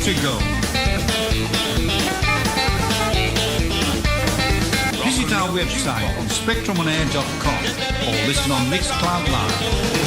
to go. Visit our website on spectrumonair.com or listen on Mixcloud Live.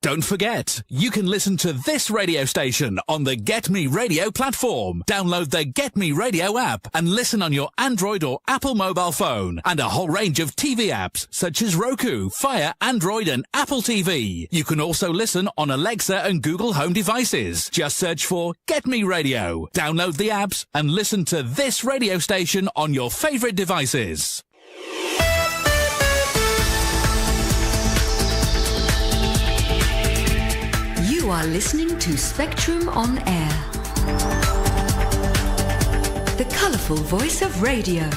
Don't forget, you can listen to this radio station on the Get Me Radio platform. Download the Get Me Radio app and listen on your Android or Apple mobile phone, and a whole range of TV apps such as Roku, Fire, Android and Apple TV. You can also listen on Alexa and Google Home devices. Just search for Get Me Radio. Download the apps and listen to this radio station on your favorite devices. You are listening to Spectrum on Air, the colourful voice of radio.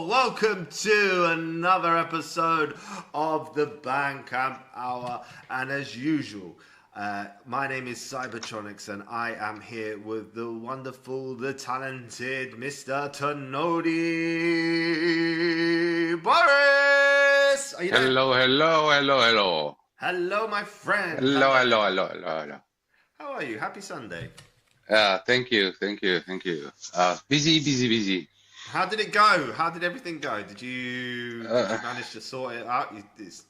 Welcome to another episode of the Bandcamp Hour, and as usual, my name is Cybertronix, and I am here with the wonderful, the talented Mr. Tenodi Boris. Are you there? Hello. Hello, my friend. Hello. How are you? Happy Sunday. Thank you. Busy. How did it go? How did everything go? Did you manage to sort it out?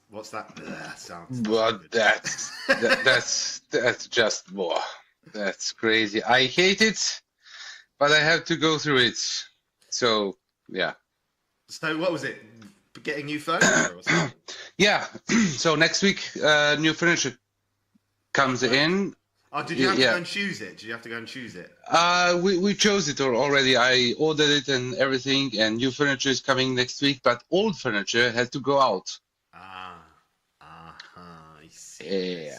What's that? Sounds. Well, that's just that's crazy. I hate it, but I have to go through it. So yeah. So what was it? Getting new furniture or something? Yeah. So next week, new furniture comes in. Oh, did you have to go and choose it? We chose it already. I ordered it and everything, and new furniture is coming next week, but old furniture has to go out. I see.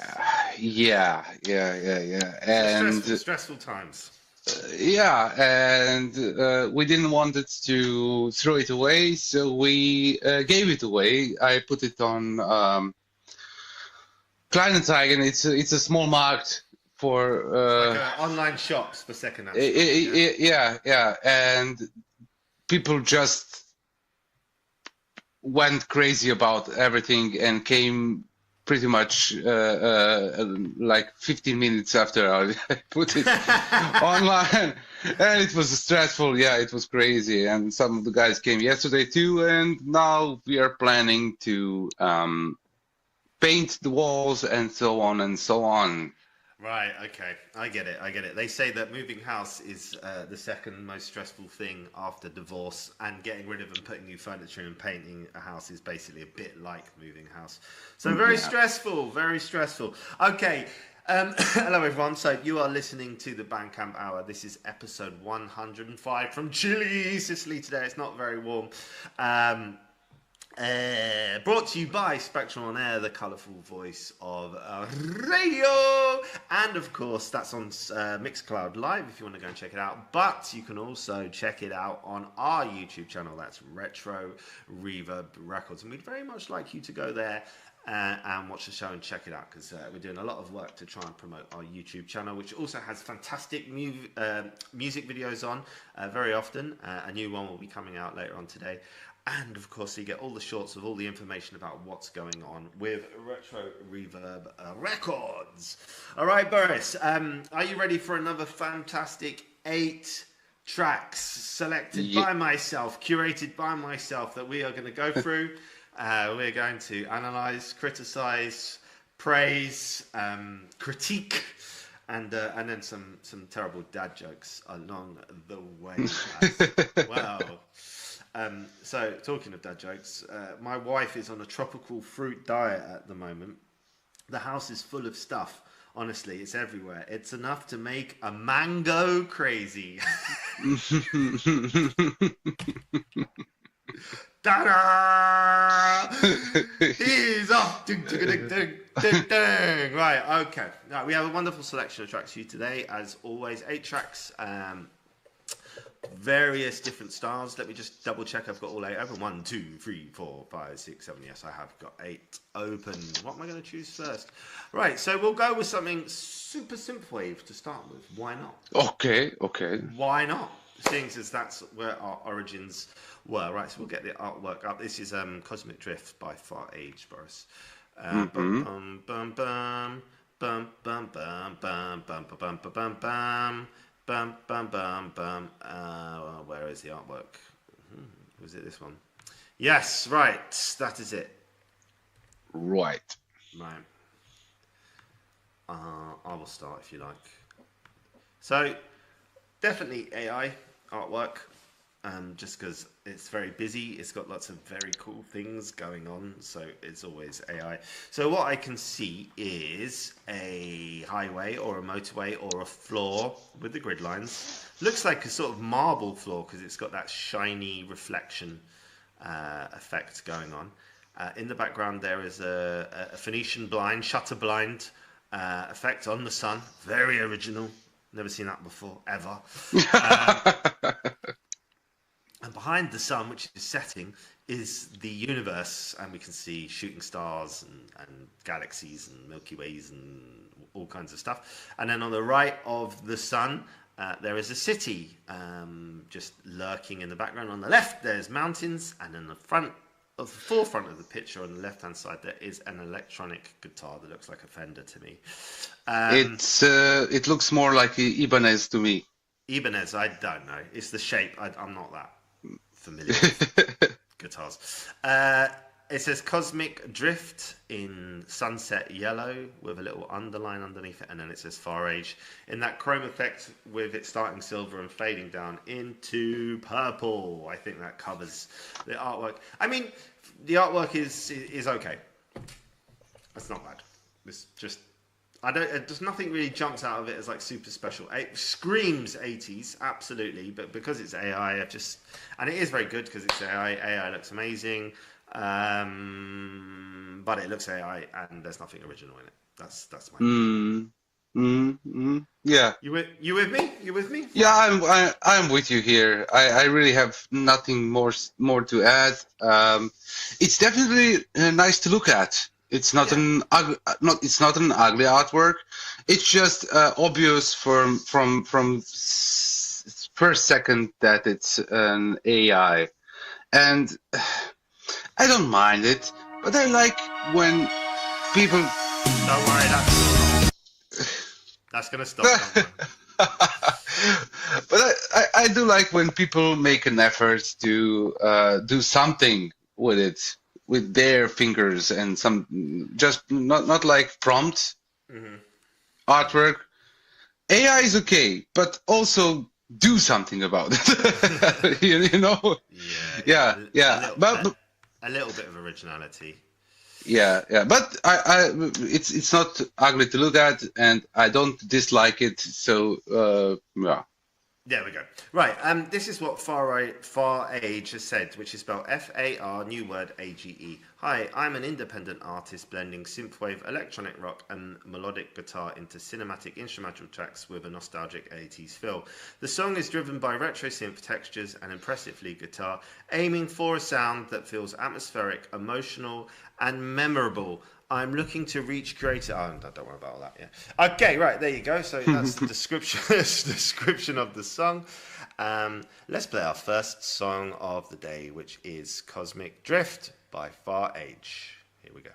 Yeah. And stressful times. And we didn't want it to throw it away, so we gave it away. I put it on Kleinanzeigen. It's a small market for like online shops for secondhand. Yeah, and people just went crazy about everything and came pretty much like 15 minutes after I put it online, and it was stressful. Yeah, it was crazy. And some of the guys came yesterday too, and now we are planning to paint the walls and so on and so on. Right, okay. I get it. They say that moving house is the second most stressful thing after divorce, and getting rid of and putting new furniture and painting a house is basically a bit like moving house. So very stressful, very stressful. Okay, hello everyone. So you are listening to the Bandcamp Hour. This is episode 105 from Chile, Sicily today. It's not very warm. Brought to you by Spectrum on Air, the colourful voice of radio, and of course that's on Mixcloud Live if you want to go and check it out. But you can also check it out on our YouTube channel. That's Retro Reverb Records, and we'd very much like you to go there and watch the show and check it out, because we're doing a lot of work to try and promote our YouTube channel, which also has fantastic music videos on very often. A new one will be coming out later on today. And of course, you get all the shorts of all the information about what's going on with Retro Reverb Records. All right, Boris, are you ready for another fantastic 8 tracks selected by myself, curated by myself, that we are going to go through? We're going to analyze, criticize, praise, critique, and then some terrible dad jokes along the way as well. So, talking of dad jokes, my wife is on a tropical fruit diet at the moment. The house is full of stuff. Honestly, it's everywhere. It's enough to make a mango crazy. Ta-da! He's off! Ding, ding, ding, ding, ding, ding. Right, okay. Right, we have a wonderful selection of tracks for you today. As always, 8 tracks. Various different styles. Let me just double check I've got all 8 open. 1, 2, 3, 4, 5, 6, 7. Yes, I have got 8 open. What am I going to choose first? Right, so we'll go with something super synthwave to start with. Why not? Okay. Why not? Seeing as that's where our origins were. Right, so we'll get the artwork up. This is Cosmic Drift by Far Age, Boris. Bum bum bum bum bum bum bum bum bum bum bum bum. Bum, bum, bum, bum. Where is the artwork? Was it this one? Yes, right. That is it. Right. I will start if you like. So, definitely AI artwork. Just because it's very busy, it's got lots of very cool things going on, so it's always AI. So what I can see is a highway or a motorway or a floor with the grid lines. Looks like a sort of marble floor because it's got that shiny reflection effect going on. In the background there is a Phoenician blind, shutter blind effect on the sun. Very original. Never seen that before, ever. And behind the sun, which is setting, is the universe, and we can see shooting stars and galaxies and Milky Ways and all kinds of stuff. And then on the right of the sun, there is a city just lurking in the background. On the left, there's mountains, and in the forefront of the picture on the left-hand side, there is an electronic guitar that looks like a Fender to me. It looks more like Ibanez to me. Ibanez, I don't know. It's the shape. I'm not that familiar with guitars. It says Cosmic Drift in sunset yellow with a little underline underneath it, and then it says Far Age in that chrome effect with it starting silver and fading down into purple. I think that covers the artwork. I mean, the artwork is okay. That's not bad. It's just there's nothing really jumps out of it as like super special. It screams 80s, absolutely, but because it's AI, and it is very good because it's AI. AI looks amazing, but it looks AI, and there's nothing original in it. That's my. Yeah. You with me? You with me? Yeah, I'm with you here. I really have nothing more to add. It's definitely nice to look at. It's not an ugly artwork. It's just obvious from first second that it's an AI, and I don't mind it. But I like when people. Don't worry, that's gonna stop. But I do like when people make an effort to do something with it, with their fingers, and some just not like prompt artwork. AI is okay, but also do something about it. you know? Yeah. But a little bit of originality. Yeah. But it's not ugly to look at, and I don't dislike it. So yeah. There we go. Right, this is what Far Age has said, which is spelled F-A-R, new word, A-G-E. Hi, I'm an independent artist blending synthwave, electronic rock and melodic guitar into cinematic instrumental tracks with a nostalgic 80s feel. The song is driven by retro synth textures and impressive lead guitar, aiming for a sound that feels atmospheric, emotional and memorable. I'm looking to reach greater... Oh, don't worry about all that, yeah. Okay, right, there you go. So that's the description of the song. Let's play our first song of the day, which is Cosmic Drift by Far Age. Here we go.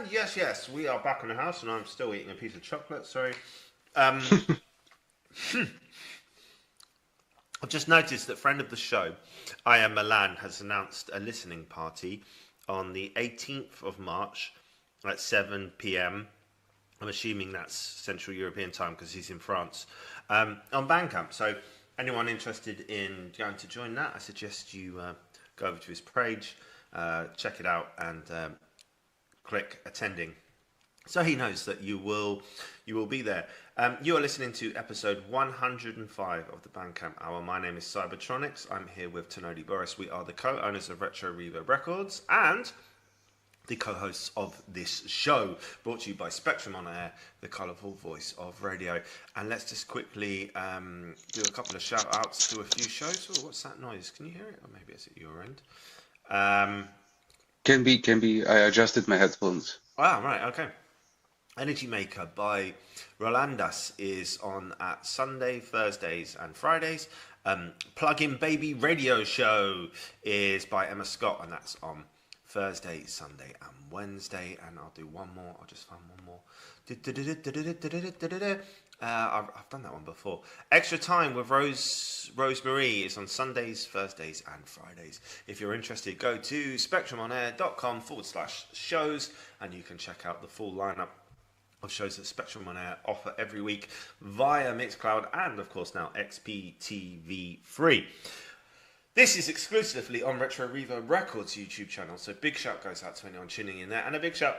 And yes, we are back in the house, and I'm still eating a piece of chocolate. Sorry. I've just noticed that friend of the show, I Am Milan, has announced a listening party on the 18th of March at 7 p.m. I'm assuming that's Central European time because he's in France, on Bandcamp. So anyone interested in going to join that, I suggest you go over to his page, check it out, and click attending, so he knows that you will be there. You are listening to episode 105 of the Bandcamp Hour. My name is Cybertronix. I'm here with Tenodi Boris. We are the co-owners of Retro Reverb Records and the co-hosts of this show, brought to you by Spectrum on Air, the colourful voice of radio. And let's just quickly do a couple of shout-outs to a few shows. Oh, what's that noise? Can you hear it? Or maybe it's at your end. Can be. I adjusted my headphones. Ah, right, okay. Energy Maker by Rolandas is on at Sunday, Thursdays and Fridays. Plug-in Baby Radio Show is by Emma Scott, and that's on Thursday, Sunday and Wednesday. And I'll do one more. I'll just find one more. I've done that one before. Extra Time with Rosemary is on Sundays, Thursdays and Fridays. If you're interested, go to spectrumonair.com/shows and you can check out the full lineup of shows that Spectrum on Air offer every week via Mixcloud and, of course, now XPTV3. This is exclusively on Retro Reverb Records YouTube channel, so big shout goes out to anyone tuning in there, and a big shout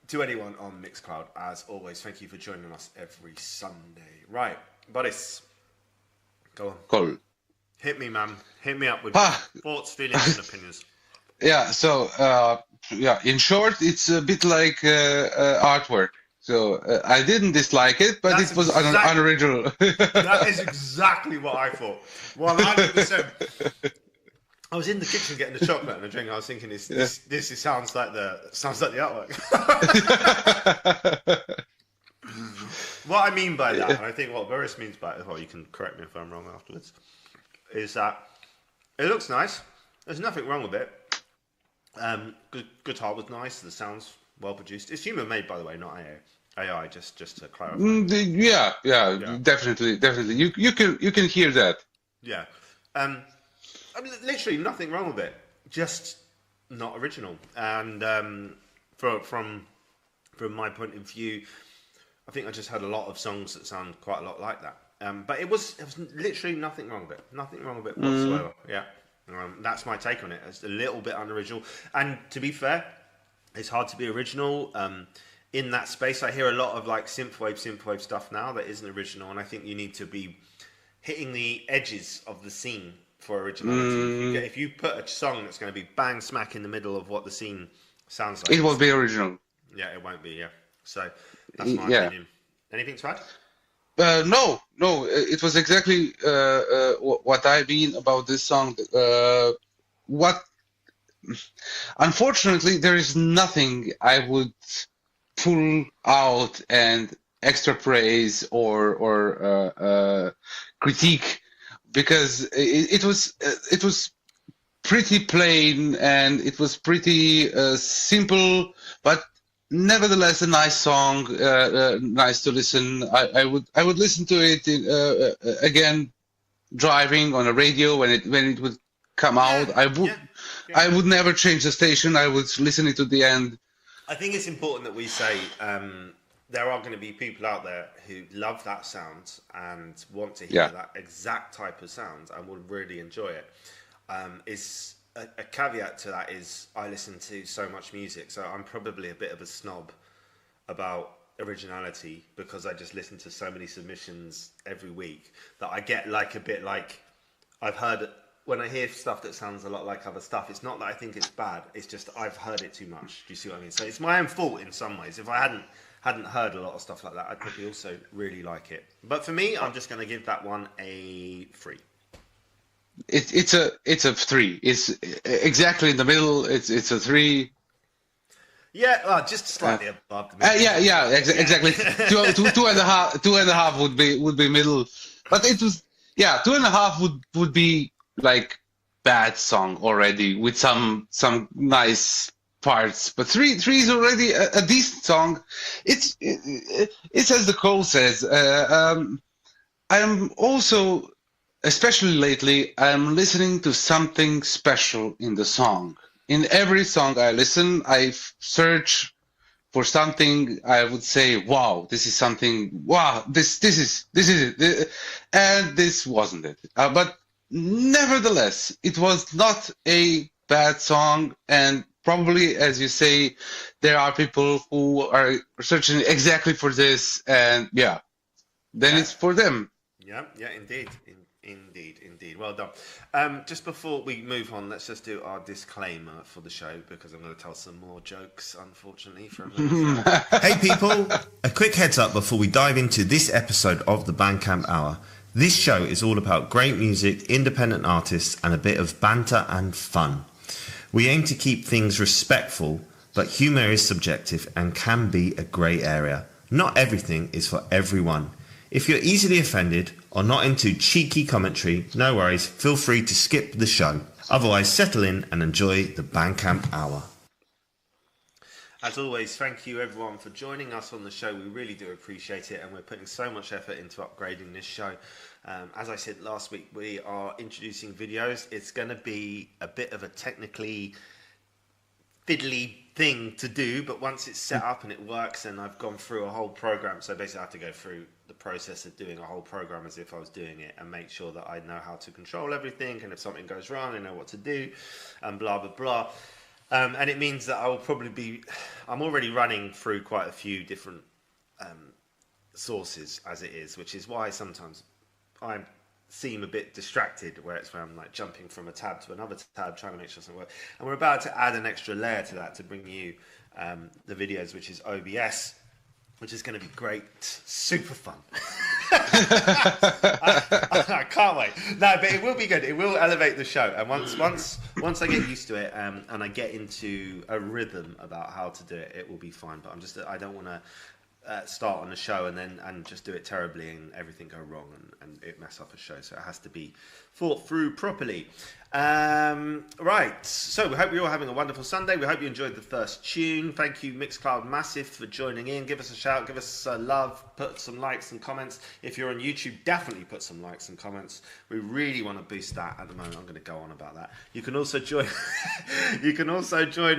to anyone on Mixcloud. As always, thank you for joining us every Sunday. Right, Boris, go on. Cool. Hit me, man. Hit me up with thoughts, feelings, and opinions. Yeah. So, in short, it's a bit like artwork. So I didn't dislike it, but it was unoriginal. That is exactly what I thought. 100%. I was in the kitchen getting the chocolate and a drink. I was thinking, this sounds like the artwork. What I mean by that, and I think what Boris means by it, you can correct me if I'm wrong afterwards, is that it looks nice. There's nothing wrong with it. Guitar was nice. The sound's well produced. It's human made, by the way, not AI. Just to clarify. Yeah, definitely. You can hear that. Yeah. I mean, literally nothing wrong with it. Just not original. And from my point of view, I think I just had a lot of songs that sound quite a lot like that. But it was literally nothing wrong with it. Nothing wrong with it whatsoever. Yeah. That's my take on it. It's a little bit unoriginal. And to be fair, it's hard to be original in that space. I hear a lot of like synthwave stuff now that isn't original, and I think you need to be hitting the edges of the scene for originality. If you put a song that's going to be bang smack in the middle of what the scene sounds like, it won't be original. Yeah, it won't be. Yeah, so that's my opinion. Anything to add? No. It was exactly what I mean about this song. Unfortunately, there is nothing I would pull out and extra praise or critique, because it was pretty plain and it was pretty simple, but nevertheless a nice song, nice to listen. I would listen to it again driving on a radio when it would come out. I would never change the station. I would listen it to the end. I think it's important that we say there are going to be people out there who love that sound and want to hear that exact type of sound and will really enjoy it. Is a caveat to that is I listen to so much music, so I'm probably a bit of a snob about originality because I just listen to so many submissions every week that I get like a bit like I've heard. When I hear stuff that sounds a lot like other stuff, it's not that I think it's bad. It's just I've heard it too much. Do you see what I mean? So it's my own fault in some ways. If I hadn't heard a lot of stuff like that, I'd probably also really like it. But for me, I'm just going to give that one a 3. It's a 3. It's exactly in the middle. It's a 3. Yeah, just slightly above the middle. Exactly. two and a half would be middle. But it was 2.5 would be like bad song already with some nice parts, but three is already a decent song. It's as the call says. I'm also, especially lately, I'm listening to something special in the song. In every song I listen, I search for something I would say, wow, this is something, wow, this is it. And this wasn't it. But nevertheless, it was not a bad song. And probably, as you say, there are people who are searching exactly for this. And yeah, then it's for them. Yeah, indeed. Indeed. Well done. Just before we move on, let's just do our disclaimer for the show, because I'm going to tell some more jokes, unfortunately, from Hey people, a quick heads up before we dive into this episode of the Bandcamp Hour. This show is all about great music, independent artists, and a bit of banter and fun. We aim to keep things respectful, but humour is subjective and can be a grey area. Not everything is for everyone. If you're easily offended or not into cheeky commentary, no worries, feel free to skip the show. Otherwise, settle in and enjoy the Bandcamp Hour. As always, thank you everyone for joining us on the show. We really do appreciate it, and we're putting so much effort into upgrading this show. As I said last week, we are introducing videos. It's going to be a bit of a technically fiddly thing to do, but once it's set up and it works, and I've gone through a whole program, so basically I have to go through the process of doing a whole program as if I was doing it, and make sure that I know how to control everything, and if something goes wrong I know what to do, and blah blah blah. And it means that I'm already running through quite a few different sources as it is, which is why sometimes I seem a bit distracted, where I'm like jumping from a tab to another tab, trying to make sure something works. And we're about to add an extra layer to that to bring you the videos, which is OBS, which is going to be great, super fun. I can't wait. No, but it will be good. It will elevate the show. And once I get used to it and I get into a rhythm about how to do it, it will be fine. But I don't want to start on the show and just do it terribly and everything go wrong and it mess up a show. So it has to be thought through properly. Right, so we hope you're all having a wonderful Sunday. We hope you enjoyed the first tune. Thank you Mixcloud Massive for joining in. Give us a shout, give us a love, put some likes and comments. If you're on YouTube, definitely put some likes and comments. We really want to boost that at the moment. I'm going to go on about that. You can also join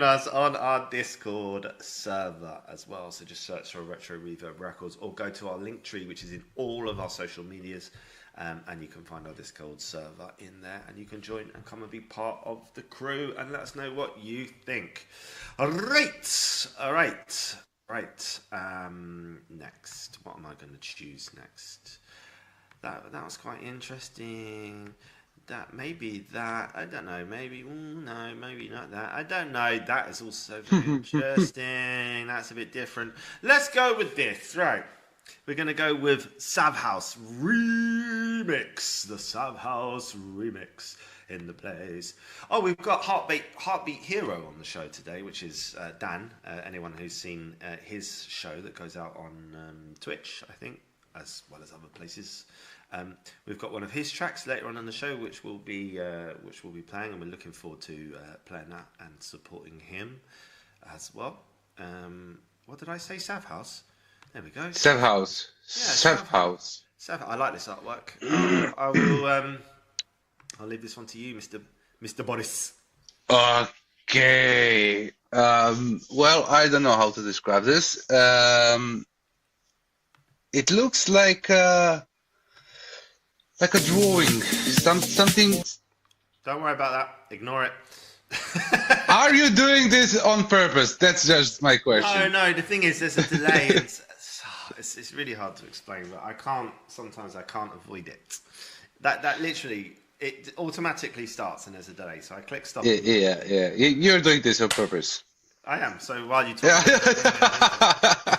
us on our Discord server as well. So just search for Retro Reverb Records or go to our link tree, which is in all of our social medias. And you can find our Discord server in there, and you can join and come and be part of the crew and let us know what you think. All right. Next, what am I going to choose next? That was quite interesting. I don't know. Maybe no, maybe not that. I don't know. That is also very interesting. That's a bit different. Let's go with this. Right. We're going to go with Savhouse Remix. The Savhouse Remix in the place. Oh, we've got Heartbeat Hero on the show today, which is Dan. Anyone who's seen his show that goes out on Twitch, I think, as well as other places. We've got one of his tracks later on in the show, which we'll be playing, and we're looking forward to playing that and supporting him as well. What did I say? Savhouse. There we go. Savhouse. Yeah, Savhouse. I like this artwork. I'll leave this one to you, Mr. Boris. Okay. Well, I don't know how to describe this. It looks like a drawing. Something. Don't worry about that. Ignore it. Are you doing this on purpose? That's just my question. No. The thing is, there's a delay. It's really hard to explain, but sometimes I can't avoid it. That literally, it automatically starts and there's a delay. So I click stop. Yeah. You're doing this on purpose. I am. So while you talk,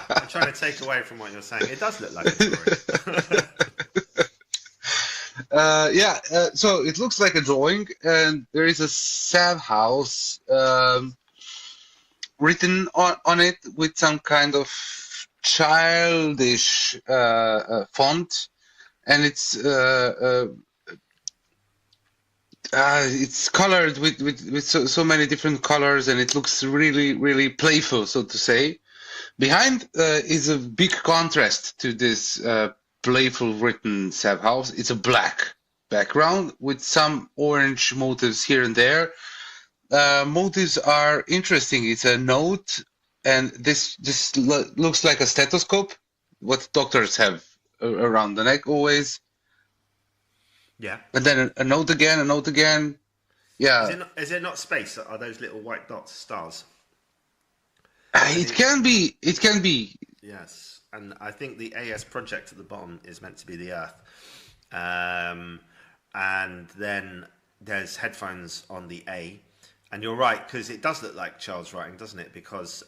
I'm trying to take away from what you're saying. It does look like a drawing. So it looks like a drawing, and there is a Savhouse written on it with some kind of childish font, and it's It's colored with so many different colors, and it looks really, really playful, so to say. Behind is a big contrast to this playful written Sav House. It's a black background with some orange motifs here and there. Motifs are interesting. It's a note, and this just looks like a stethoscope, what doctors have around the neck always. Yeah. And then a note again, a note again. Yeah. Is it not space? Are those little white dots stars? It can be. It can be. Yes. And I think the AS project at the bottom is meant to be the Earth. And then there's headphones on the A. And you're right, because it does look like child's writing, doesn't it? Because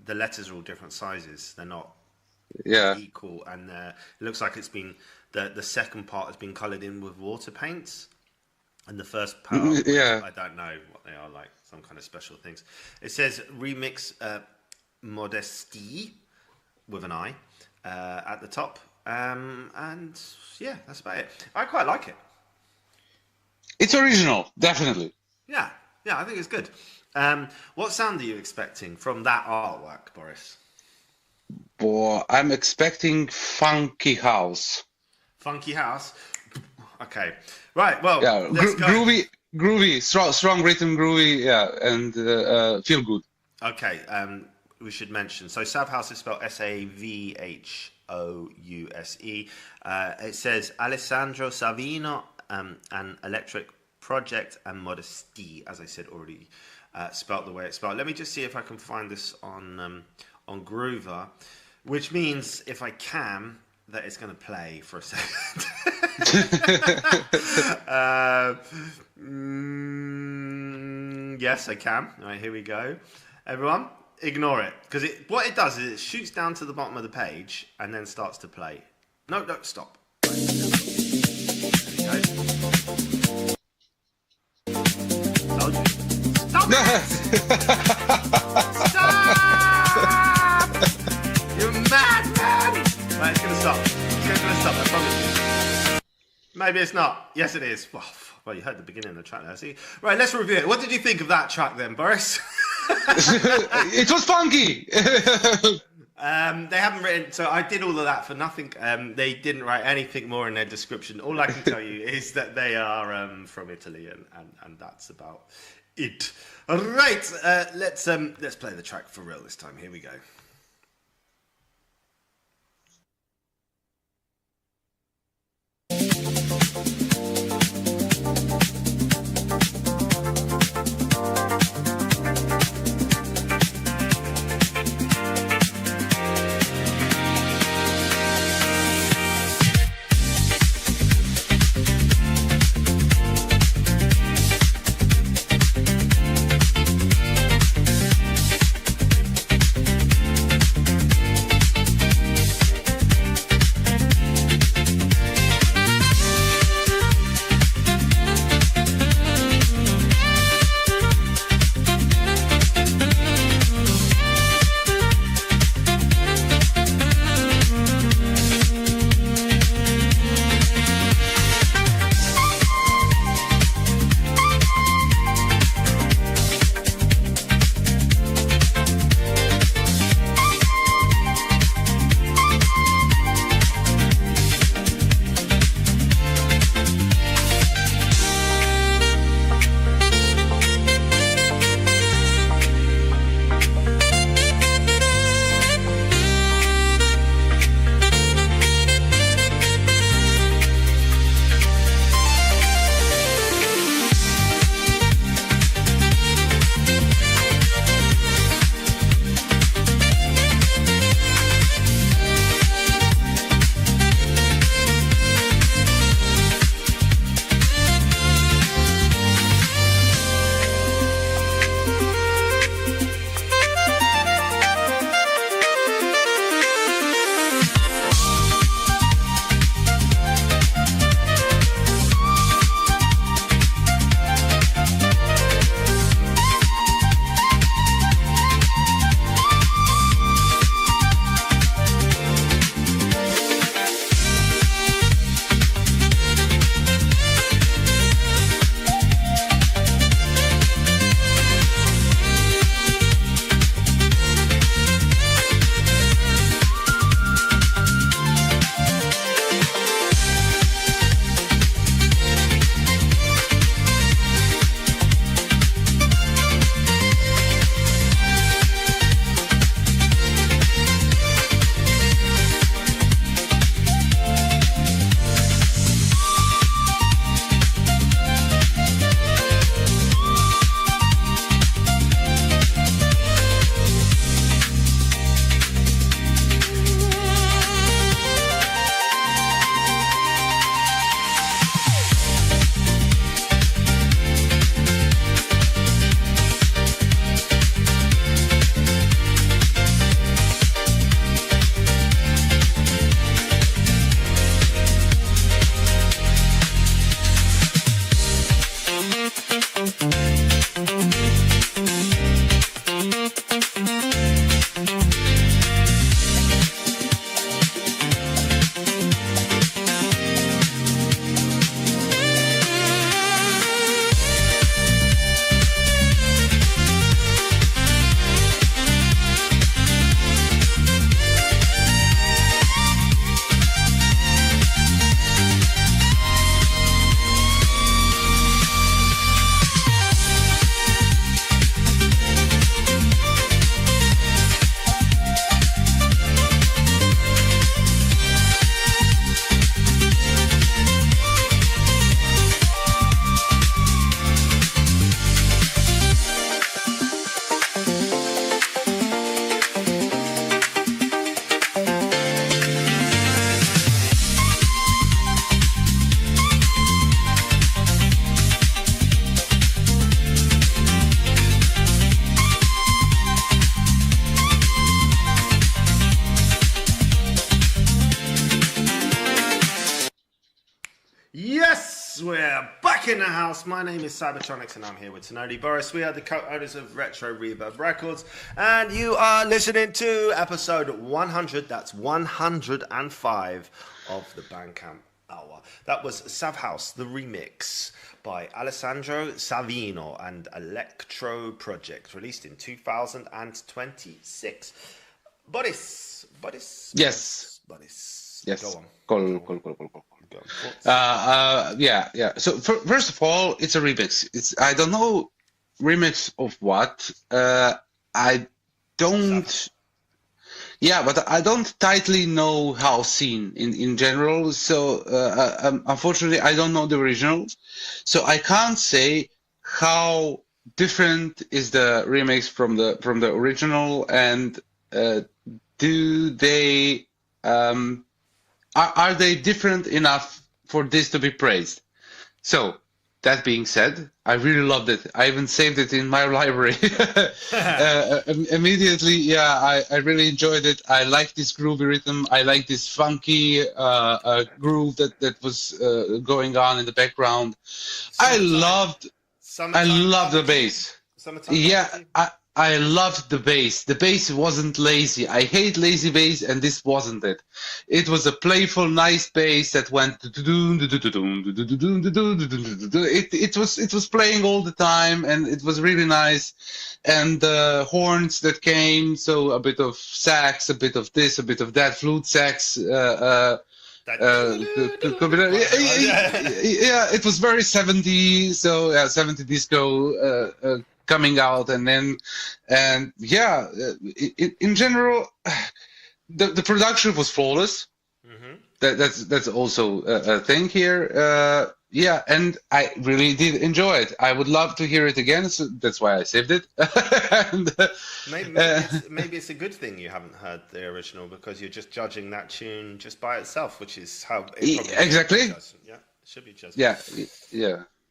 the letters are all different sizes. They're not equal. And it looks like it's been... The second part has been coloured in with water paints. And the first part, I don't know what they are, like some kind of special things. It says remix Modestie with an I at the top. And yeah, that's about it. I quite like it. It's original, definitely. Yeah, I think it's good. What sound are you expecting from that artwork, Boris? Boy, I'm expecting funky house. Funky house? Okay. Right, well, yeah, let's go. groovy, strong rhythm, groovy, and feel good. Okay, we should mention. So Sav House is spelled Savhouse. It says Alessandro Savino, an electric project, and Modestie, as I said already, spelled the way it's spelled. Let me just see if I can find this on Groover, which means if I can, that it's going to play for a second. Yes, I can. All right, here we go. Everyone, ignore it. Because what it does is it shoots down to the bottom of the page and then starts to play. No, stop. Right. There we go. Stop it! Stop! You madman! Right, it's going to stop. It's going to stop, I promise you. Maybe it's not. Yes, it is. Well, you heard the beginning of the track there. See? Right, let's review it. What did you think of that track then, Boris? It was funky! They haven't written... So I did all of that for nothing. They didn't write anything more in their description. All I can tell you is that they are from Italy, and that's about it. All right, let's play the track for real this time. Here we go. Yes, we're back in the house. My name is Cybertronix and I'm here with Tenodi Boris. We are the co-owners of Retro Reverb Records and you are listening to episode 100, that's 105 of the Bandcamp Hour. That was Savhouse, the remix by Alessandro Savino and Electro Project, released in 2026. Boris. Yes. Boris. Yes. Go on. Cool. Yeah. So first of all, it's a remix. I don't know remix of what. I don't. Yeah, but I don't tightly know house scene in general. So unfortunately, I don't know the original. So I can't say how different is the remix from the original, and do they are they different enough for this to be praised? So that being said, I really loved it. I even saved it in my library immediately. Yeah, I really enjoyed it. I like this groovy rhythm. I like this funky groove that was going on in the background. I loved the bass. Yeah, I loved the bass. The bass wasn't lazy. I hate lazy bass, and this wasn't it. It was a playful, nice bass that went. It was playing all the time, and it was really nice. And the horns that came, so a bit of sax, a bit of this, a bit of that, flute sax. Yeah, it was very 70s. So 70 disco. Coming out, and yeah, in general, the production was flawless. Mm-hmm. That's also a thing here. Yeah, and I really did enjoy it. I would love to hear it again, so that's why I saved it. And, maybe it's a good thing you haven't heard the original, because you're just judging that tune just by itself, which is how it probably exactly. Yeah, it should be just. Yeah.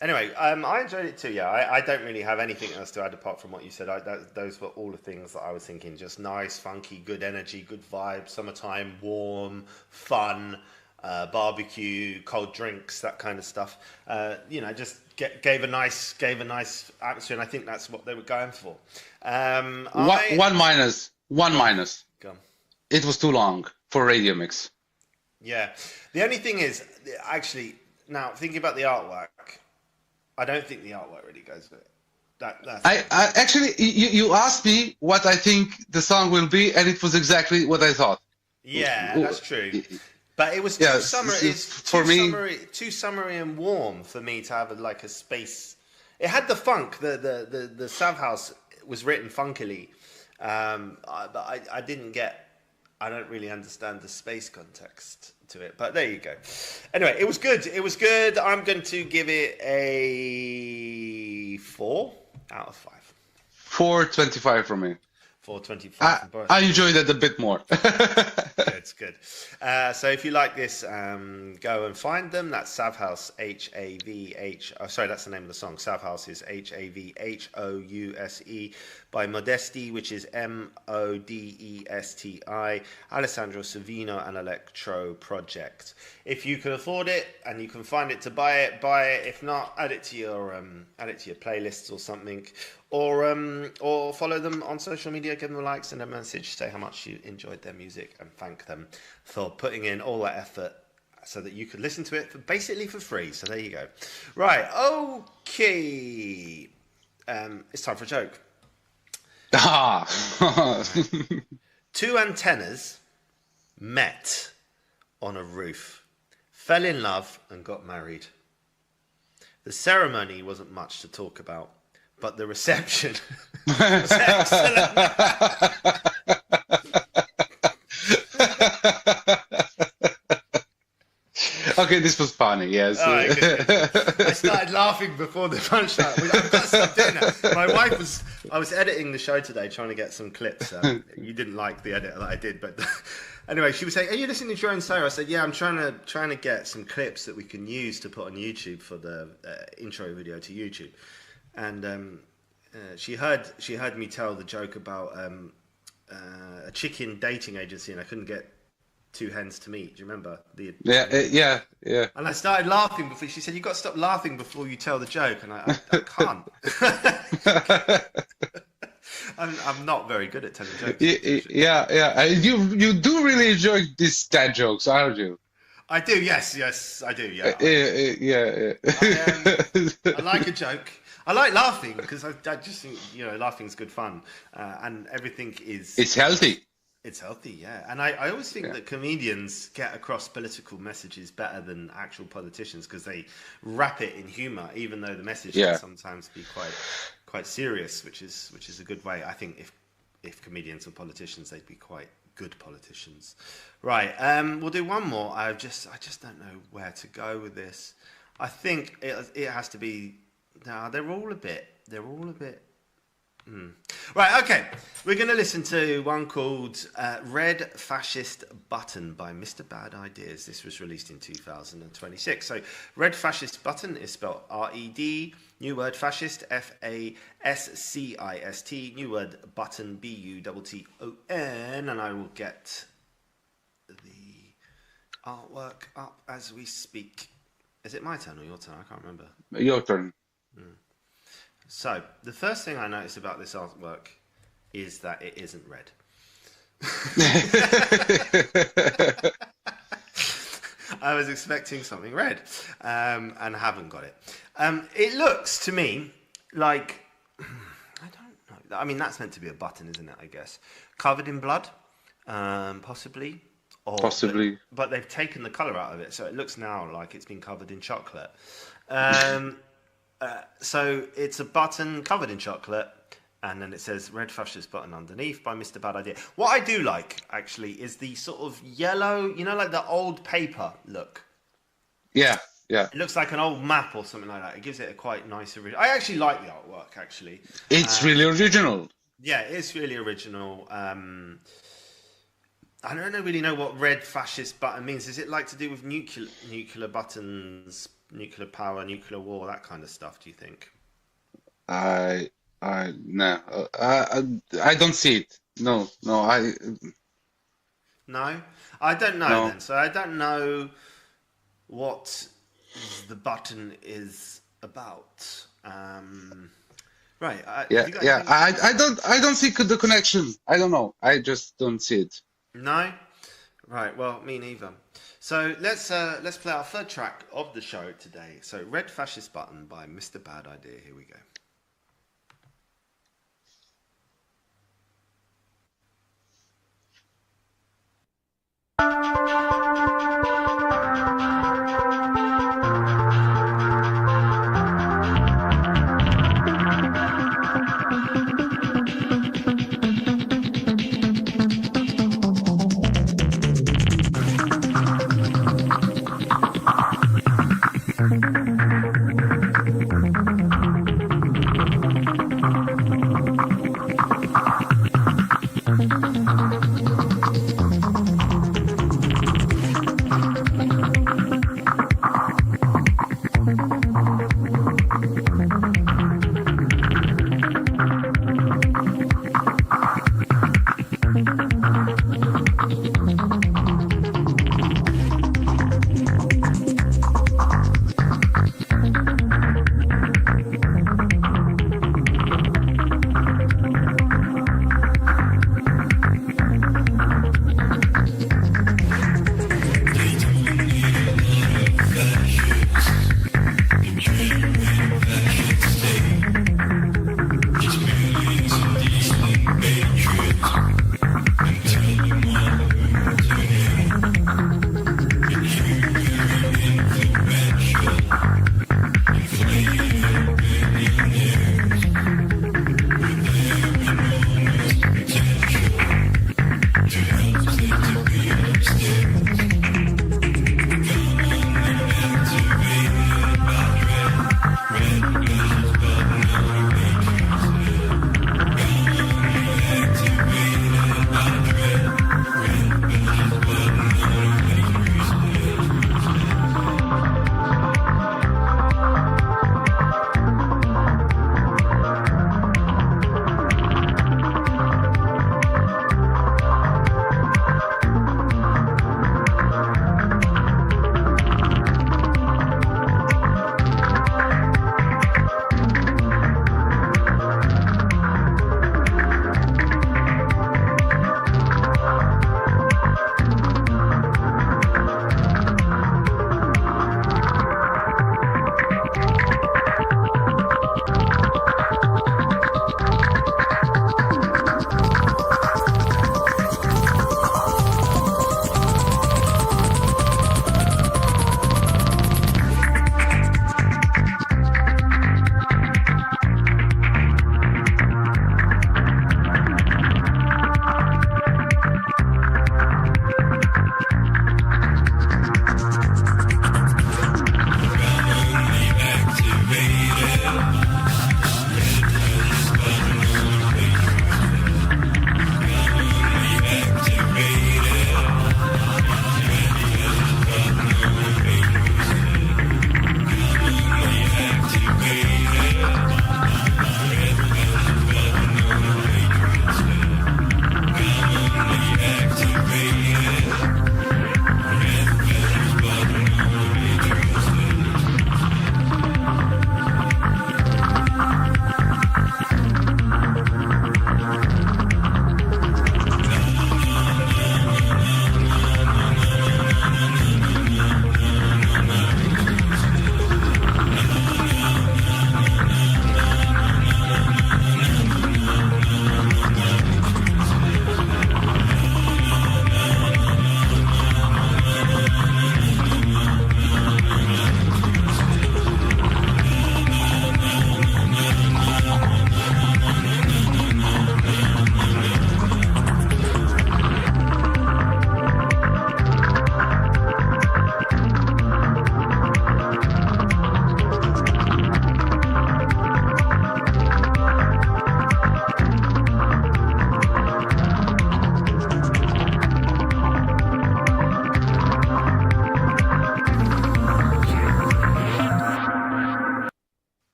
Anyway, I enjoyed it too. Yeah, I don't really have anything else to add apart from what you said. Those were all the things that I was thinking. Just nice, funky, good energy, good vibe, summertime, warm, fun, barbecue, cold drinks, that kind of stuff. Just gave a nice atmosphere, and I think that's what they were going for. One minus. Go on. It was too long for radio mix. Yeah, the only thing is, actually, now thinking about the artwork. I don't think the artwork really goes with it. I actually, you asked me what I think the song will be, and it was exactly what I thought. Yeah, that's true. But it was too too summery and warm for me to have a space. It had the funk. The Savhouse was written funkily, but I didn't get. I don't really understand the space context to it, but there you go. Anyway, it was good. I'm going to give it a 4 out of 5. 4.25 from me. 4.25. I enjoyed it a bit more. It's good. So if you like this, go and find them. That's Savhouse, H-A-V-H. Oh, sorry, that's the name of the song. Savhouse is H-A-V-H-O-U-S-E by Modesti, which is M-O-D-E-S-T-I. Alessandro Savino and Electro Project. If you can afford it and you can find it to buy it, buy it. If not, add it to your playlists or something. Or follow them on social media, give them a like, send them a message, say how much you enjoyed their music, and thank them for putting in all that effort so that you could listen to it basically for free. So there you go. Right, okay. It's time for a joke. Two antennas met on a roof, fell in love, and got married. The ceremony wasn't much to talk about, but the reception was excellent. Okay, this was funny, yes. Oh, I started laughing before the punchline. I've got to stop doing that. I was editing the show today, trying to get some clips. You didn't like the edit that I did, but anyway, she was saying, "Are you listening to your own show?" I said, "Yeah, I'm trying to get some clips that we can use to put on YouTube for the intro video to YouTube." And she heard me tell the joke about a chicken dating agency, and I couldn't get Two Hens to Meet. Do you remember? Yeah. And I started laughing before she said, "You've got to stop laughing before you tell the joke," and I can't. I'm not very good at telling jokes. Yeah. You do really enjoy these dad jokes, aren't you? I do. Yes, I do. Yeah. I like a joke. I like laughing because I just think laughing's good fun, and everything is. It's healthy. It's healthy, yeah. And I always think that comedians get across political messages better than actual politicians because they wrap it in humour, even though the message can sometimes be quite serious, which is a good way. I think if comedians were politicians, they'd be quite good politicians. Right, we'll do one more. I just don't know where to go with this. I think it has to be. No, they're all a bit. Right, okay. We're going to listen to one called Red Fascist Button by Mr. Bad Ideas. This was released in 2026. So Red Fascist Button is spelled R-E-D, new word fascist, F-A-S-C-I-S-T, new word button, B-U-T-T-O-N, and I will get the artwork up as we speak. Is it my turn or your turn? I can't remember. Your turn. So, the first thing I noticed about this artwork is that it isn't red. I was expecting something red, and haven't got it. It looks to me like, I don't know. I mean, that's meant to be a button, isn't it, I guess? Covered in blood, possibly. Possibly. But they've taken the colour out of it, so it looks now like it's been covered in chocolate. So it's a button covered in chocolate, and then it says Red Fascist Button underneath by Mr. Bad Idea. What I do like, actually, is the sort of yellow, like the old paper look. Yeah. It looks like an old map or something like that. It gives it a quite nice original. I actually like the artwork, actually. It's really original. Yeah, it's really original. I don't really know what Red Fascist Button means. Is it like to do with nuclear buttons, nuclear power, nuclear war, that kind of stuff, do you think? No. I don't see it. No. No? I don't know then. So I don't know what the button is about. Right. I don't see the connection. I don't know. I just don't see it. No? Right, well, me neither. So let's play our third track of the show today. So Red Fascist Button by Mr. Bad Idea. Here we go.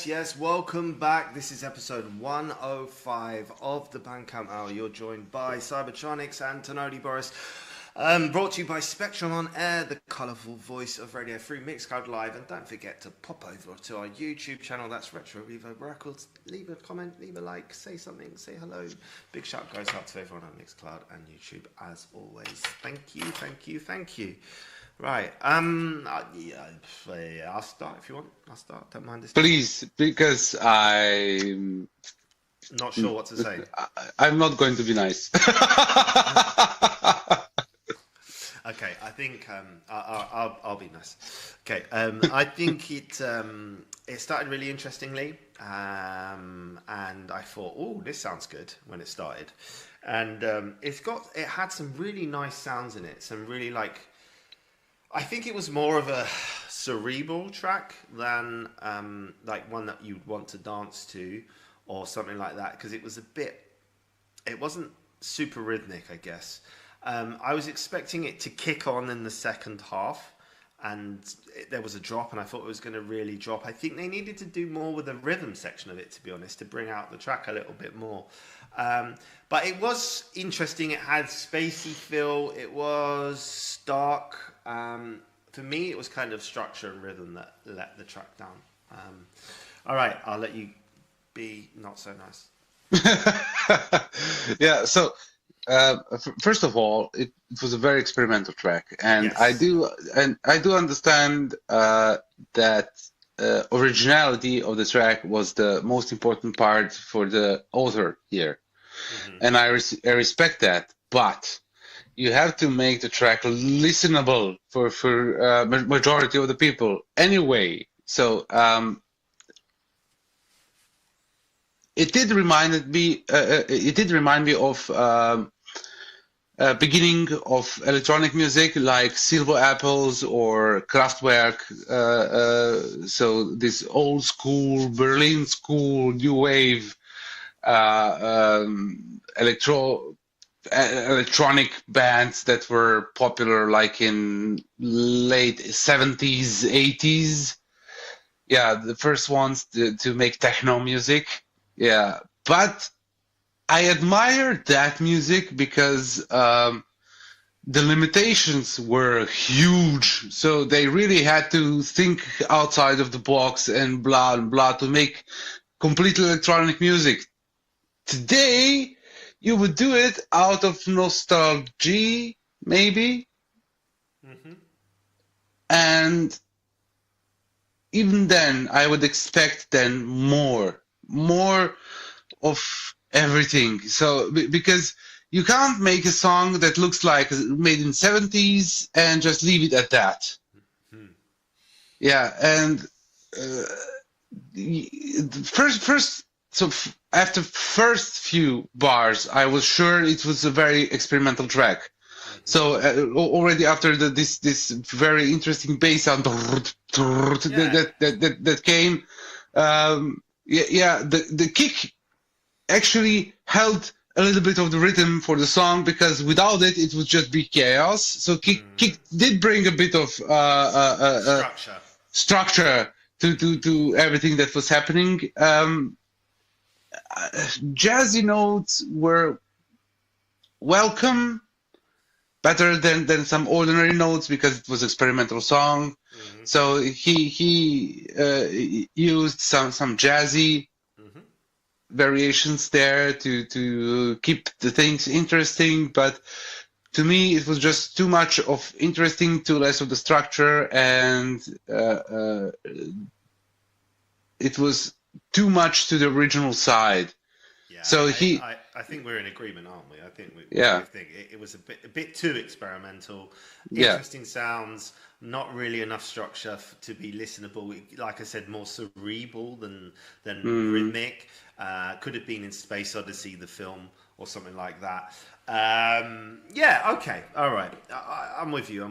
Yes. Welcome back. This is episode 105 of the Bandcamp Hour. You're joined by Cybertronix and Tenodi Boris. Brought to you by Spectrum on Air, the colourful voice of Radio Free Mixcloud Live. And don't forget to pop over to our YouTube channel. That's Retro Reverb Records. Leave a comment, leave a like, say something, say hello. Big shout goes out to everyone on Mixcloud and YouTube as always. Thank you. Right. I'll start if you want. I'll start. Don't mind this. Please, because I'm not sure what to say. I'm not going to be nice. Okay, I think I'll be nice. Okay, I think it started really interestingly, and I thought, oh, this sounds good when it started, and it had some really nice sounds in it, some really I think it was more of a cerebral track than one that you'd want to dance to or something like that, because it wasn't super rhythmic, I guess. I was expecting it to kick on in the second half, and there was a drop, and I thought it was going to really drop. I think they needed to do more with the rhythm section of it, to be honest, to bring out the track a little bit more. But it was interesting. It had spacey feel. It was dark. For me, it was kind of structure and rhythm that let the track down. All right, I'll let you be not so nice. Yeah, so first of all, it was a very experimental track, and yes. I do understand that originality of the track was the most important part for the author here, and I respect that, but you have to make the track listenable for majority of the people anyway. So it did remind me of beginning of electronic music like Silver Apples or Kraftwerk. So this old school Berlin school new wave electronic bands that were popular like in late 70s, 80s. Yeah, the first ones to make techno music. Yeah, but I admire that music because the limitations were huge. So they really had to think outside of the box and blah and blah to make complete electronic music. Today, you would do it out of nostalgia, maybe. And even then, I would expect then more of everything. So, because you can't make a song that looks like made in 70s and just leave it at that. Yeah, and after first few bars, I was sure it was a very experimental track. So already after this very interesting bass sound that came, the kick actually held a little bit of the rhythm for the song, because without it, it would just be chaos. So kick did bring a bit of structure to everything that was happening. Jazzy notes were welcome, better than some ordinary notes, because it was an experimental song. So he used some jazzy variations there to keep the things interesting, but to me it was just too much of interesting, too less of the structure, and it was too much to the original side. Yeah, so I think we're in agreement, aren't we? I think we think it was a bit too experimental. Interesting sounds, not really enough structure to be listenable. Like I said, more cerebral than rhythmic. Could have been in Space Odyssey, the film, or something like that. Okay, all right. I'm with you.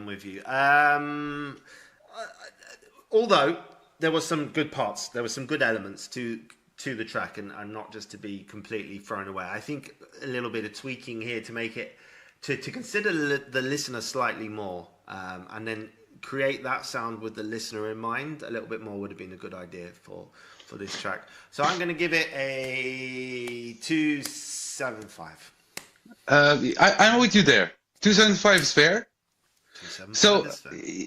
Although there were some good parts, there were some good elements to the track, and not just to be completely thrown away. I think a little bit of tweaking here to make it to consider the listener slightly more, and then create that sound with the listener in mind, a little bit more would have been a good idea for this track. So I'm going to give it a 275. I'm with you there. 275 is fair. So,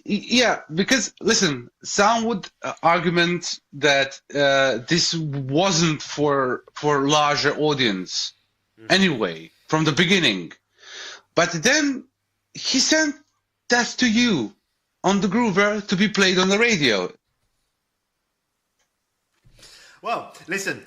yeah, because listen, some would argument that this wasn't for larger audience anyway from the beginning, but then he sent that to you on the groover to be played on the radio. Well, listen,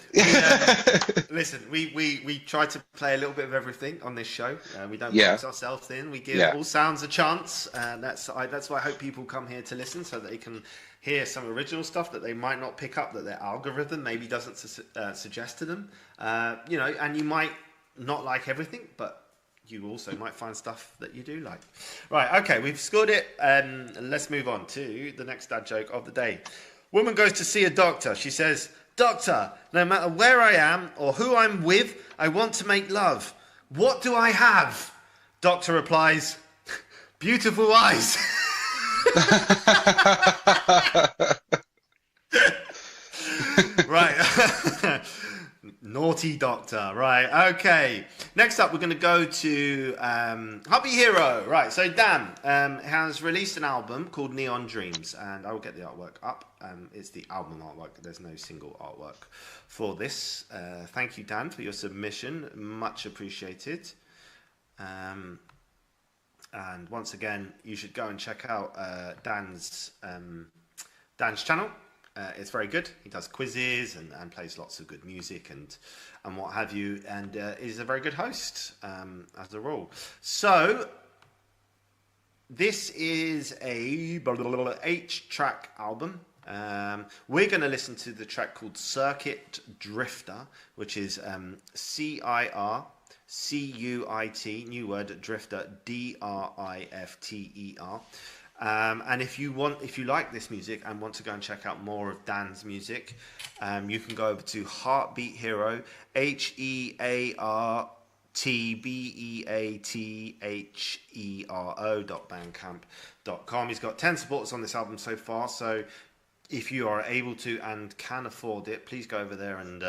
we try to play a little bit of everything on this show. We don't box ourselves in. We give all sounds a chance, and that's why I hope people come here to listen, so that they can hear some original stuff that they might not pick up, that their algorithm maybe doesn't suggest to them. You know, and you might not like everything, but you also might find stuff that you do like. Right, okay, we've scored it, and let's move on to the next dad joke of the day. Woman goes to see a doctor. She says, "Doctor, no matter where I am or who I'm with, I want to make love. What do I have?" Doctor replies, "Beautiful eyes." Right. Naughty doctor. Right. Okay. Next up, we're going to go to Hubby Hero. Right. So Dan has released an album called Neon Dreams, and I will get the artwork up. It's the album artwork. There's no single artwork for this. Thank you, Dan, for your submission. Much appreciated. And once again, you should go and check out Dan's channel. It's very good. He does quizzes and plays lots of good music and what have you, and is a very good host as a rule. So this is a 8-track album. We're going to listen to the track called Circuit Drifter, which is CIRCUIT, new word, Drifter, DRIFTER. And if you like this music and want to go and check out more of Dan's music, you can go over to Heartbeat Hero, HEARTBEATHERO.bandcamp.com. He's got 10 supporters on this album so far, so if you are able to and can afford it, please go over there and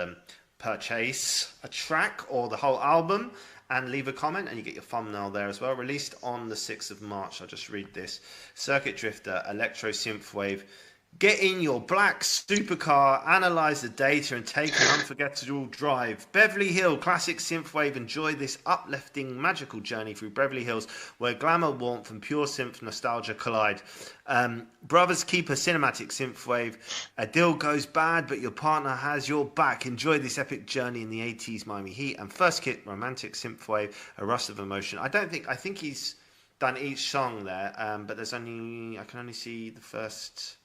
purchase a track or the whole album and leave a comment, and you get your thumbnail there as well. Released on the 6th of March. I'll just read this. Circuit Drifter, Electro Synthwave. Get in your black supercar, analyze the data, and take an unforgettable drive. Beverly Hill, classic synthwave. Enjoy this uplifting, magical journey through Beverly Hills, where glamour, warmth, and pure synth nostalgia collide. Brothers Keeper, cinematic synthwave. A deal goes bad, but your partner has your back. Enjoy this epic journey in the 80s Miami heat. And First Kit, romantic synthwave, a rush of emotion. I think he's done each song there, but I can only see the first.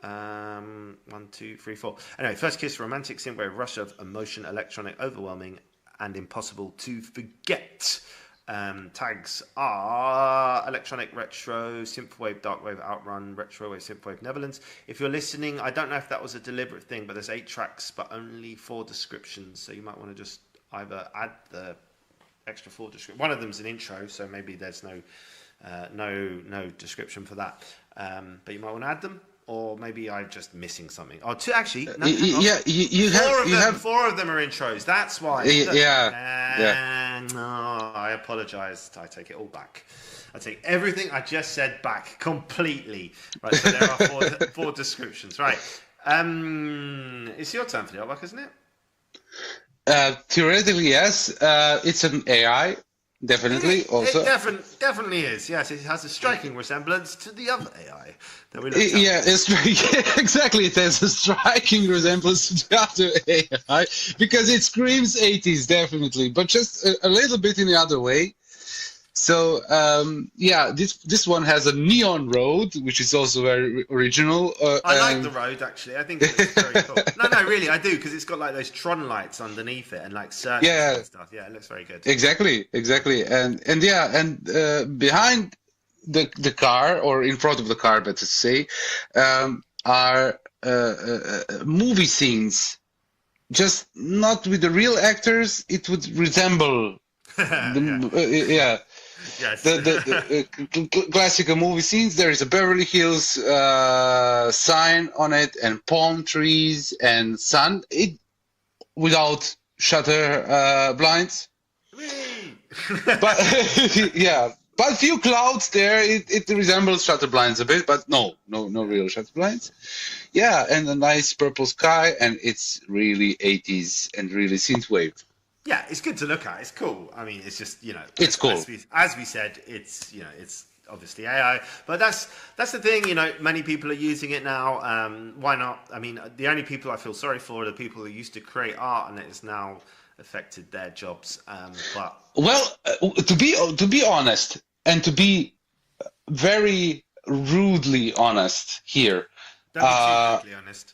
1, 2, 3, 4. Anyway, First Kiss, romantic synthwave, rush of emotion, electronic, overwhelming, and impossible to forget. Tags are electronic, retro, synthwave, darkwave, outrun, retrowave, synthwave, Netherlands. If you're listening, I don't know if that was a deliberate thing, but there's 8 tracks, but only 4 descriptions. So you might want to just either add the extra 4 descriptions. One of them's an intro, so maybe there's no description for that. But you might want to add them. Or maybe I'm just missing something. Oh, 2 actually. No, you have 4 of them are intros. That's why. No, I apologise. I take it all back. I take everything I just said back completely. Right. So there are 4 descriptions. Right. It's your turn for the artwork, isn't it? Theoretically, yes. It's an AI. Definitely, also. It definitely is. Yes, it has a striking resemblance to the other AI that we looked at. Exactly. It has a striking resemblance to the other AI because it screams 80s, definitely, but just a little bit in the other way. So, this one has a neon road, which is also very original. I like the road, actually. I think it's very cool. No, really, I do, because it's got like those Tron lights underneath it and like circuits and stuff. Yeah, it looks very good. Exactly. And behind the car, or in front of the car, better to say, are movie scenes. Just not with the real actors. It would resemble. Yes. the classical movie scenes. There is a Beverly Hills sign on it, and palm trees and sun. It without shutter blinds. But yeah, but few clouds there. It resembles shutter blinds a bit, but no real shutter blinds. Yeah, and a nice purple sky, and it's really 80s and really synthwave. Yeah, it's good to look at. It's cool. I mean, it's just, it's cool. As we said, it's it's obviously AI, but that's the thing. Many people are using it now. Why not? I mean, the only people I feel sorry for are the people who used to create art, and it has now affected their jobs. But to be honest, and to be very rudely honest here. Don't be too rudely honest.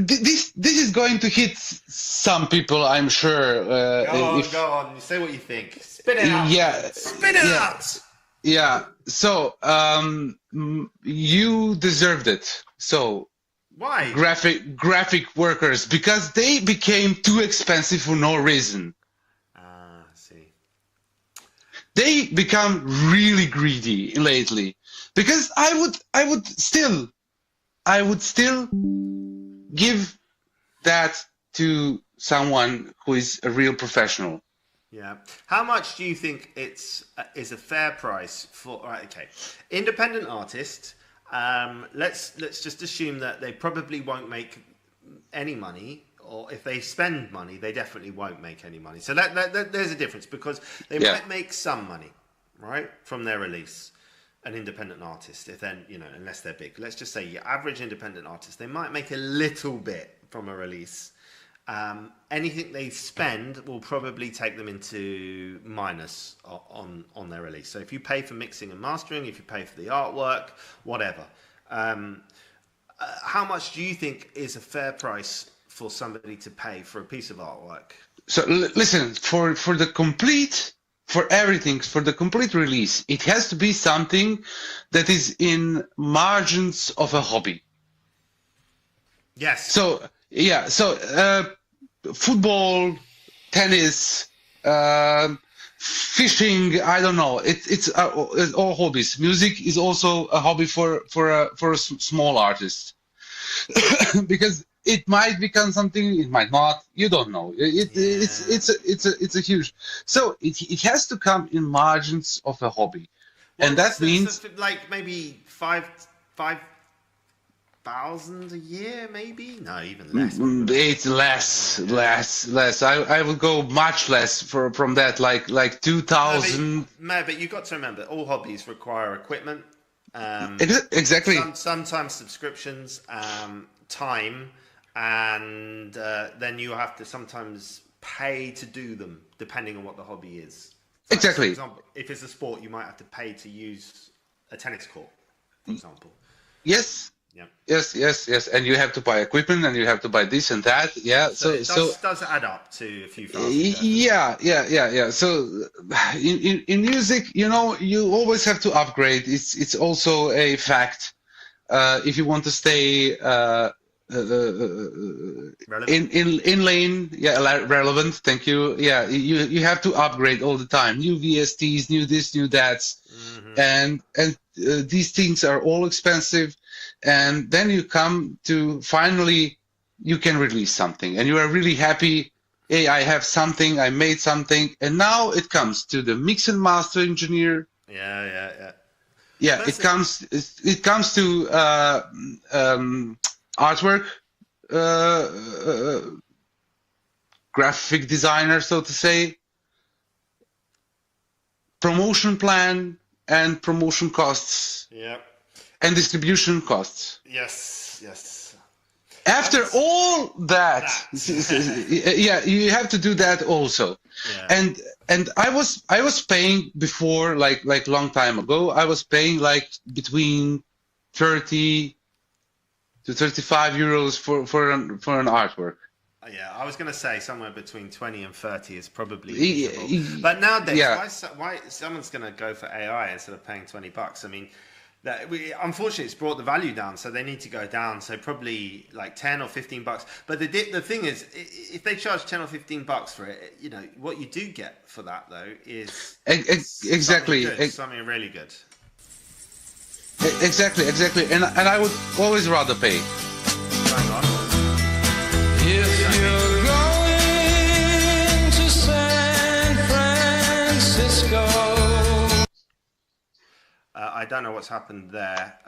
This is going to hit some people, I'm sure. Go on. Say what you think. Spit it out. Yeah. Spit it out. Yeah. So, you deserved it. So. Why? Graphic workers, because they became too expensive for no reason. I see. They become really greedy lately, because I would still give that to someone who is a real professional. Yeah. How much do you think is a fair price for? Right, okay, independent artist. Let's just assume that they probably won't make any money, or if they spend money, they definitely won't make any money. So that there's a difference, because they might make some money, right, from their release. An independent artist, if then, unless they're big, let's just say your average independent artist, they might make a little bit from a release. Anything they spend will probably take them into minus on their release. So if you pay for mixing and mastering, if you pay for the artwork, whatever, how much do you think is a fair price for somebody to pay for a piece of artwork? So listen, for the complete. For everything, for the complete release, it has to be something that is in margins of a hobby. Yes. So, yeah. So, football, tennis, fishing. I don't know. It's all hobbies. Music is also a hobby for a small artist, because it might become something, it might not. You don't know. It's a huge. So it has to come in margins of a hobby, and that means like maybe 5,000 a year, maybe. No, even less. It's less. I would go much less from that, like 2,000. No, but you've got to remember, all hobbies require equipment. Exactly. Sometimes subscriptions, time. And then you have to sometimes pay to do them, depending on what the hobby is. Exactly. For example, if it's a sport, you might have to pay to use a tennis court, for example. Yes. Yeah. Yes. And you have to buy equipment, and you have to buy this and that. Yeah. So it does add up to a few thousand. Yeah. So in music, you always have to upgrade. It's also a fact. If you want to stay in lane, relevant. Thank you. Yeah, you have to upgrade all the time. New VSTs, new this, new that, and these things are all expensive. And then you come to finally you can release something, and you are really happy. Hey, I have something. I made something, and now it comes to the mix and master engineer. Yeah. Yeah, it comes to artwork, graphic designer, so to say, promotion plan and promotion costs. Yeah. And distribution costs. Yes. After all that, yeah, you have to do that also. Yeah. And I was paying before, like long time ago, I was paying like between 30 to 35 euros for an artwork. Yeah, I was going to say somewhere between 20 and 30 is probably reasonable. But nowadays, why someone's going to go for AI instead of paying $20? I mean, Unfortunately, it's brought the value down, so they need to go down. So probably like $10 or $15. But the thing is, if they charge $10 or $15 for it, you know what you do get for that though is exactly something really good. Exactly, and I would always rather pay. Hang on. If you're going to San Francisco. I don't know what's happened there.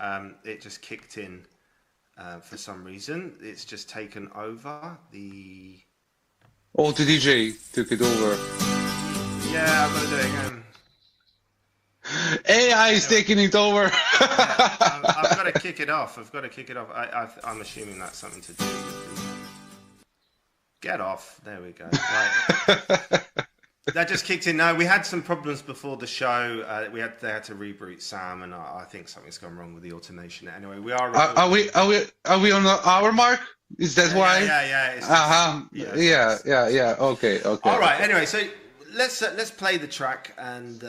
It just kicked in for some reason. It's just taken over. The DJ took it over. Yeah, I'm gonna do it again. AI is taking it over. I've got to kick it off. I'm assuming that's something to do with get off. There we go. Right. That just kicked in. No, we had some problems before the show. They had to reboot Sam, and I think something's gone wrong with the automation. Anyway, we are. Are we on the hour mark? Is that why? Yeah. Yeah. Okay. All right. Anyway, so let's play the track and.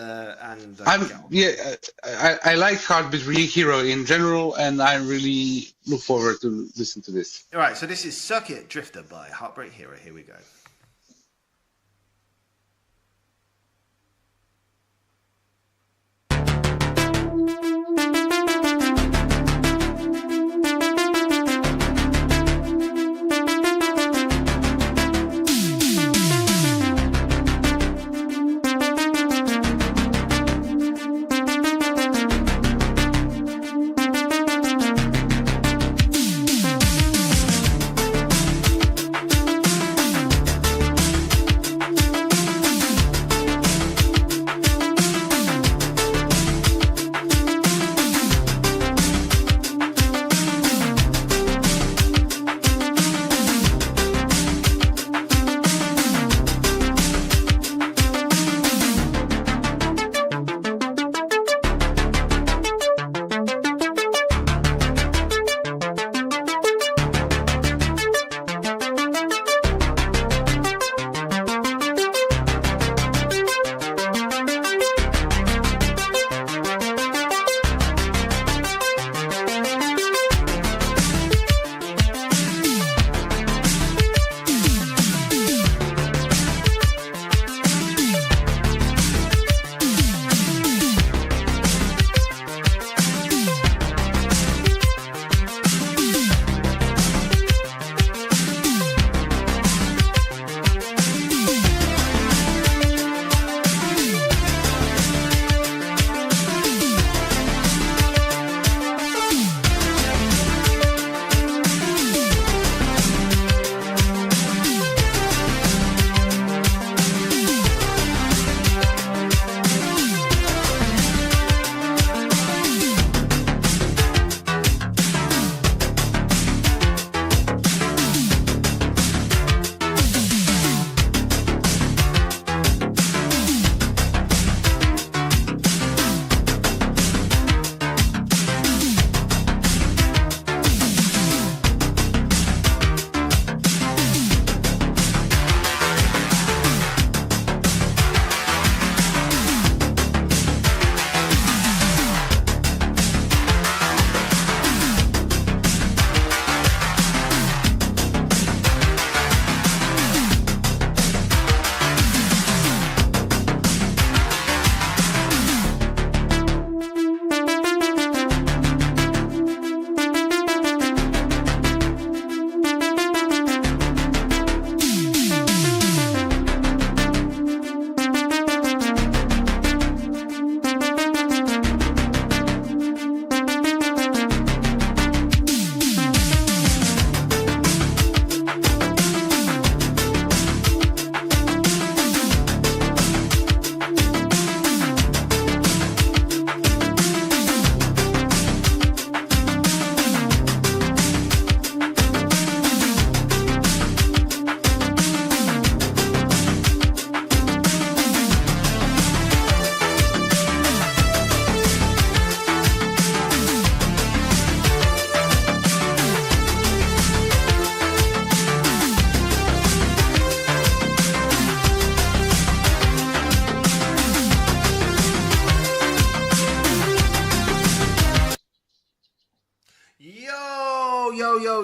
I like Heartbeat Hero in general, and I really look forward to listen to this. All right. So this is Circuit Drifter by Heartbreak Hero. Here we go.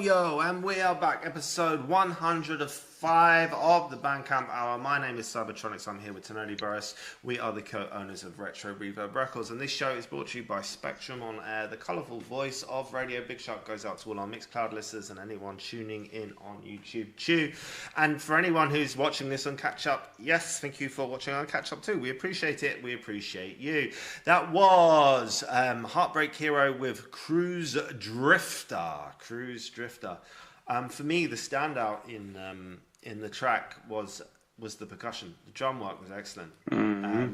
Yo, and we are back, episode 105 of the Bandcamp Hour. My name is Cybertronix. I'm here with Tenodi Boris. We are the co-owners of Retro Reverb Records, and this show is brought to you by Spectrum on Air, the colourful voice of radio. Big shout goes out to all our Mixcloud listeners and anyone tuning in on YouTube too. And for anyone who's watching this on Catch Up, yes, thank you for watching on Catch Up too. We appreciate it. We appreciate you. That was Heartbreak Hero with Cruise Drifter. For me, the standout in the track was the percussion. The drum work was excellent.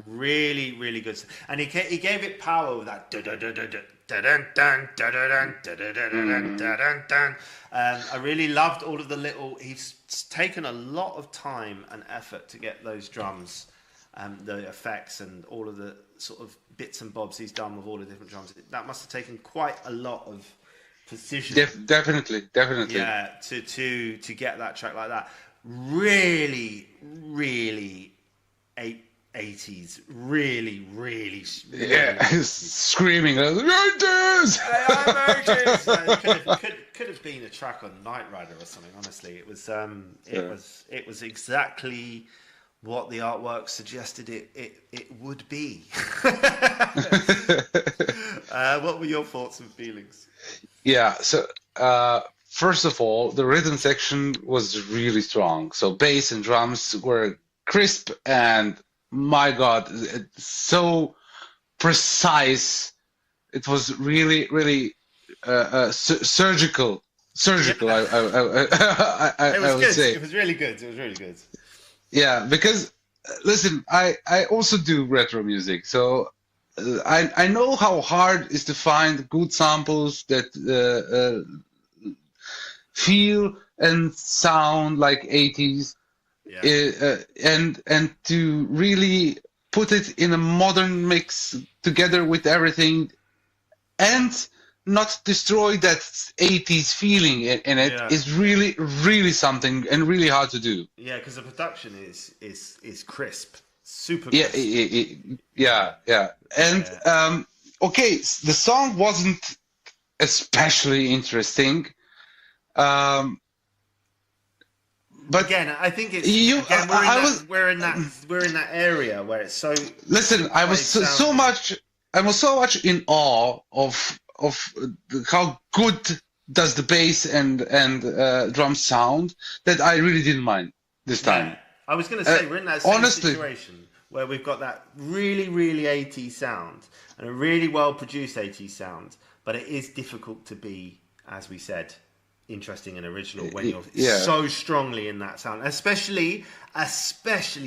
Really, really good. And he gave it power with that. I really loved all of the little. He's taken a lot of time and effort to get those drums, the effects, and all of the sort of bits and bobs he's done with all the different drums. That must have taken quite a lot of precision. Definitely. Yeah, to get that track like that. Really, really 80s. Really. Yeah, screaming. It could have been a track on Knight Rider or something. Honestly, it was exactly what the artwork suggested it would be. What were your thoughts and feelings? Yeah, so first of all, the rhythm section was really strong. So bass and drums were crisp and, my God, so precise. It was really, really surgical. Yeah. I would good. say. It was really good. Yeah, because, listen, I also do retro music, so I know how hard it is to find good samples that feel and sound like 80s, and to really put it in a modern mix together with everything, and not destroy that 80s feeling in it is really, really something and really hard to do. Yeah, because the production is crisp, super crisp. Yeah. And okay, the song wasn't especially interesting, but again, I think it's we're in that area where it's so. Listen, I was so much in awe of how good does the bass and drum sound that I really didn't mind this time. Yeah. I was going to say we're in that same situation where we've got that really, really 80s sound and a really well produced 80s sound, but it is difficult to be, as we said, interesting and original when you're so strongly in that sound, especially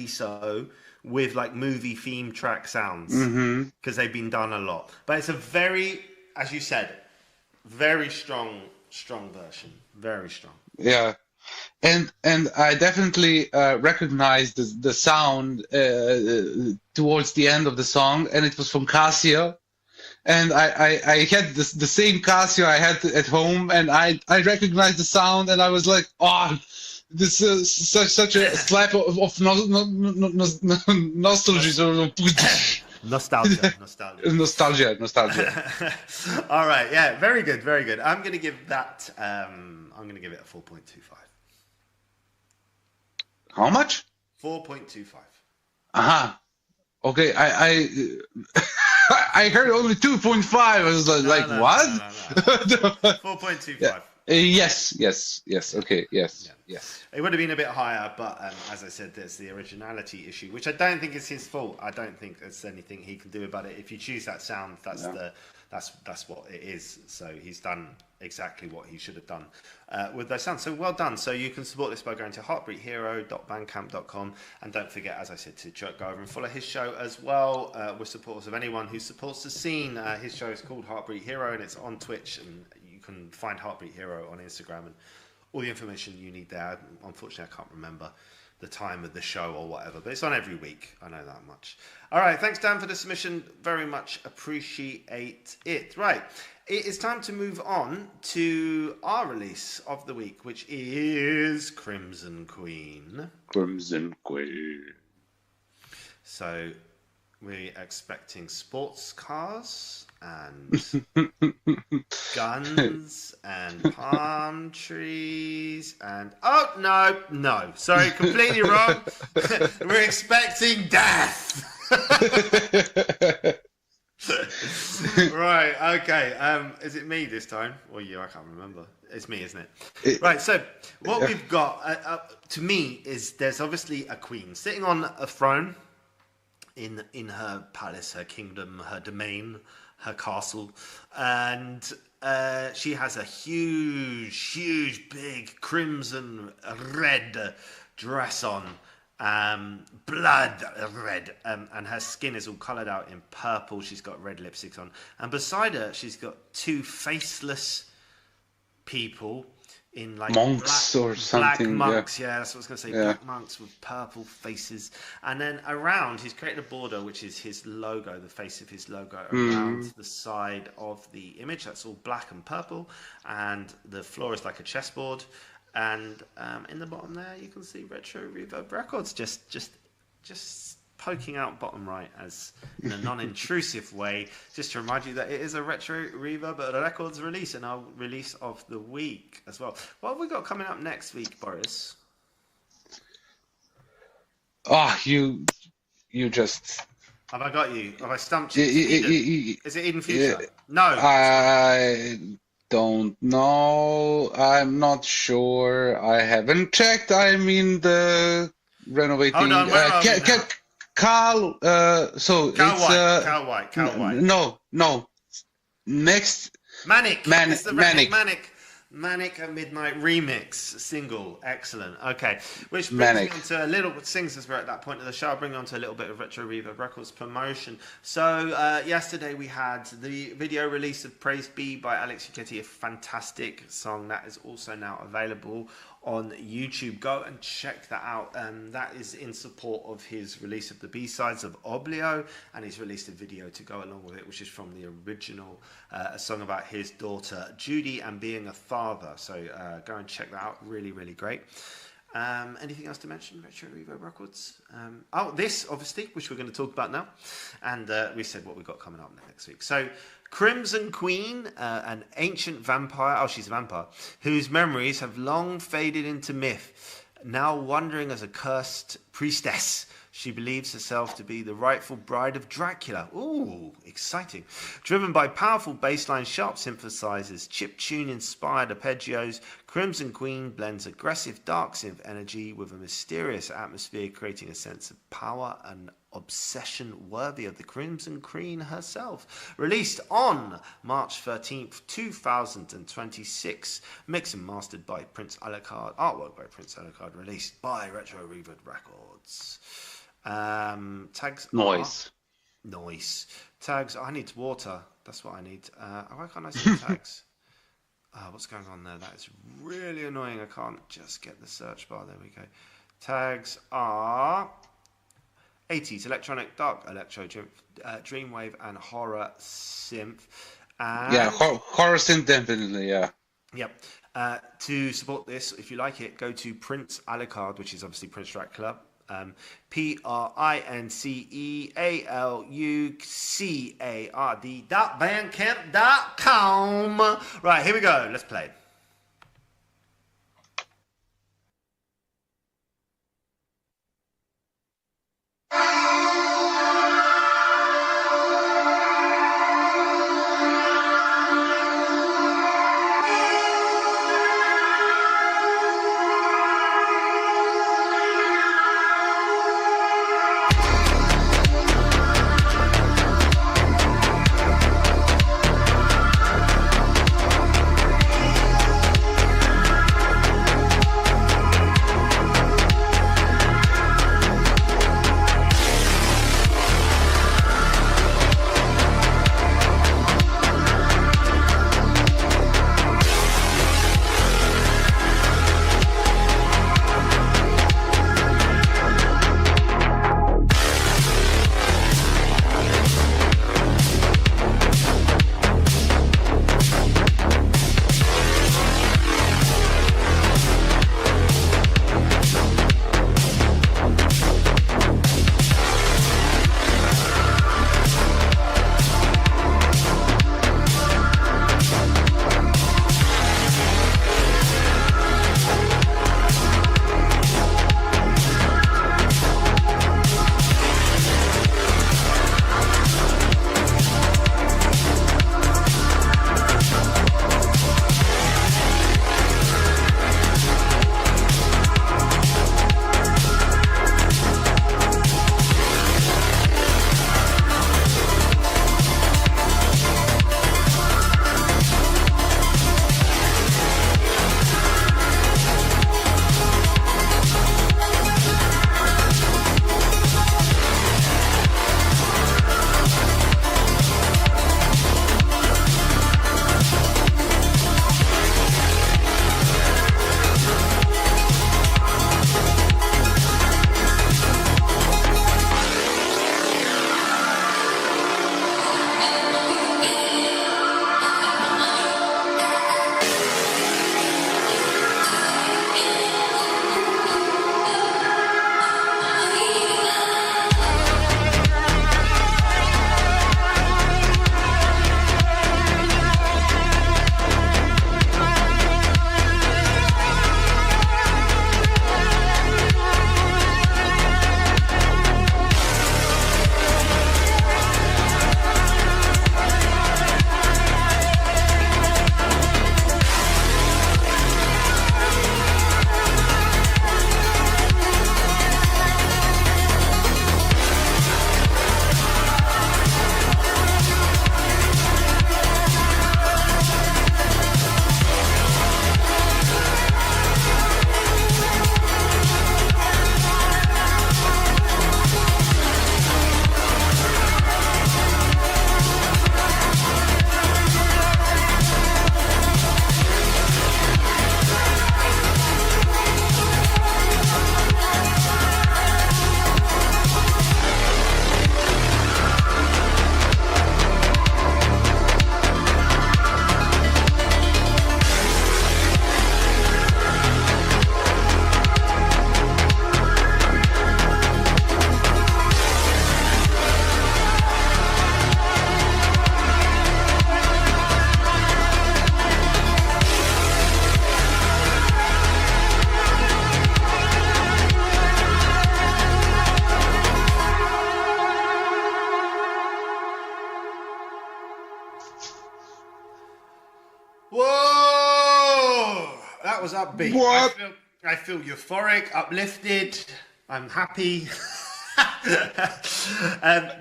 so with like movie theme track sounds, because they've been done a lot. But it's a very, as you said, very strong version, very strong. Yeah, and I definitely recognized the sound towards the end of the song, and it was from Casio. And I had the same Casio I had at home, and I recognized the sound, and I was like, oh, this is such a slap of nostalgia. Nostalgia. All right, yeah, very good. I'm going to give that. I'm going to give it a 4.25. How much? 4.25. Aha. Okay, I I heard only 2.5. I was like, what? No. 4.25. Yeah. Yes. Okay, yes. It would have been a bit higher, but as I said, there's the originality issue, which I don't think is his fault. I don't think there's anything he can do about it. If you choose that sound, that's what it is. So he's done exactly what he should have done with those sounds. So well done. So you can support this by going to heartbeathero.bandcamp.com, and don't forget, as I said, to go over and follow his show as well. We're supporters of anyone who supports the scene. His show is called Heartbeat Hero, and it's on Twitch, and you can find Heartbeat Hero on Instagram and all the information you need there. Unfortunately, I can't remember the time of the show or whatever, but it's on every week. I know that much. All right, thanks Dan for the submission. Very much appreciate it. Right, it is time to move on to our release of the week, which is Crimson Queen. Crimson Queen. So We're expecting sports cars and guns and palm trees and no, sorry, completely wrong. We're expecting death. Right, okay. Is it me this time or you? I can't remember. It's me, isn't it? Right, so what we've got to me is there's obviously a queen sitting on a throne in her palace, her kingdom, her domain, her castle, and she has a huge, big crimson red dress on, blood red, and her skin is all coloured out in purple. She's got red lipsticks on, and beside her she's got two faceless people in like monks or something. Black monks, yeah, that's what I was going to say. Yeah. Black monks with purple faces, and then around he's created a border which is his logo, the face of his logo around the side of the image. That's all black and purple, and the floor is like a chessboard. And in the bottom there, you can see Retro Reverb Records just poking out bottom right as in a non-intrusive way, just to remind you that it is a Retro Reverb Records release and our release of the week as well. What have we got coming up next week, Boris? Oh, you just... Have I got you? Have I stumped you? Is it Eden Future? No. I don't know. I'm not sure. I haven't checked. I'm in the renovating. Hold on, where are we now? Cal, so Cal it's White. Cal White. No. Next, Manic. It's the Manic. At Midnight remix single. Excellent. Okay, which brings me on to a little bit. Sings as we're at that point of the show. I'll bring on to a little bit of Retro Reverb Records promotion. So yesterday we had the video release of Praise Be by Alex Uchetti, a fantastic song that is also now available on YouTube. Go and check that out. That is in support of his release of the B-sides of Oblio, and he's released a video to go along with it, which is from the original, a song about his daughter Judy and being a father. So go and check that out. Really, really great. Anything else to mention, Retro Reverb Records? This, obviously, which we're going to talk about now. And we said what we've got coming up next week. So Crimson Queen, an ancient vampire, she's a vampire, whose memories have long faded into myth. Now wandering as a cursed priestess, she believes herself to be the rightful bride of Dracula. Ooh, exciting. Driven by powerful bassline, sharp synthesizers, chiptune-inspired arpeggios, Crimson Queen blends aggressive dark synth energy with a mysterious atmosphere, creating a sense of power and obsession worthy of the Crimson Queen herself. Released on March 13th, 2026. Mixed and mastered by Prince Alucard. Artwork by Prince Alucard. Released by Retro Reverb Records. Tags. Noise. Tags. I need water. That's what I need. Why can't I see tags? What's going on there? That is really annoying. I can't just get the search bar. There we go. Tags are 80s electronic, dark electro, dreamwave, and horror synth. Yeah, horror synth definitely. Yeah. Yep. To support this, if you like it, go to Prince Alucard, which is obviously Prince Dracula. PrinceAlucard.bandcamp.com. Right, here we go. Let's play. Whoa! That was upbeat. What? I feel euphoric, uplifted. I'm happy.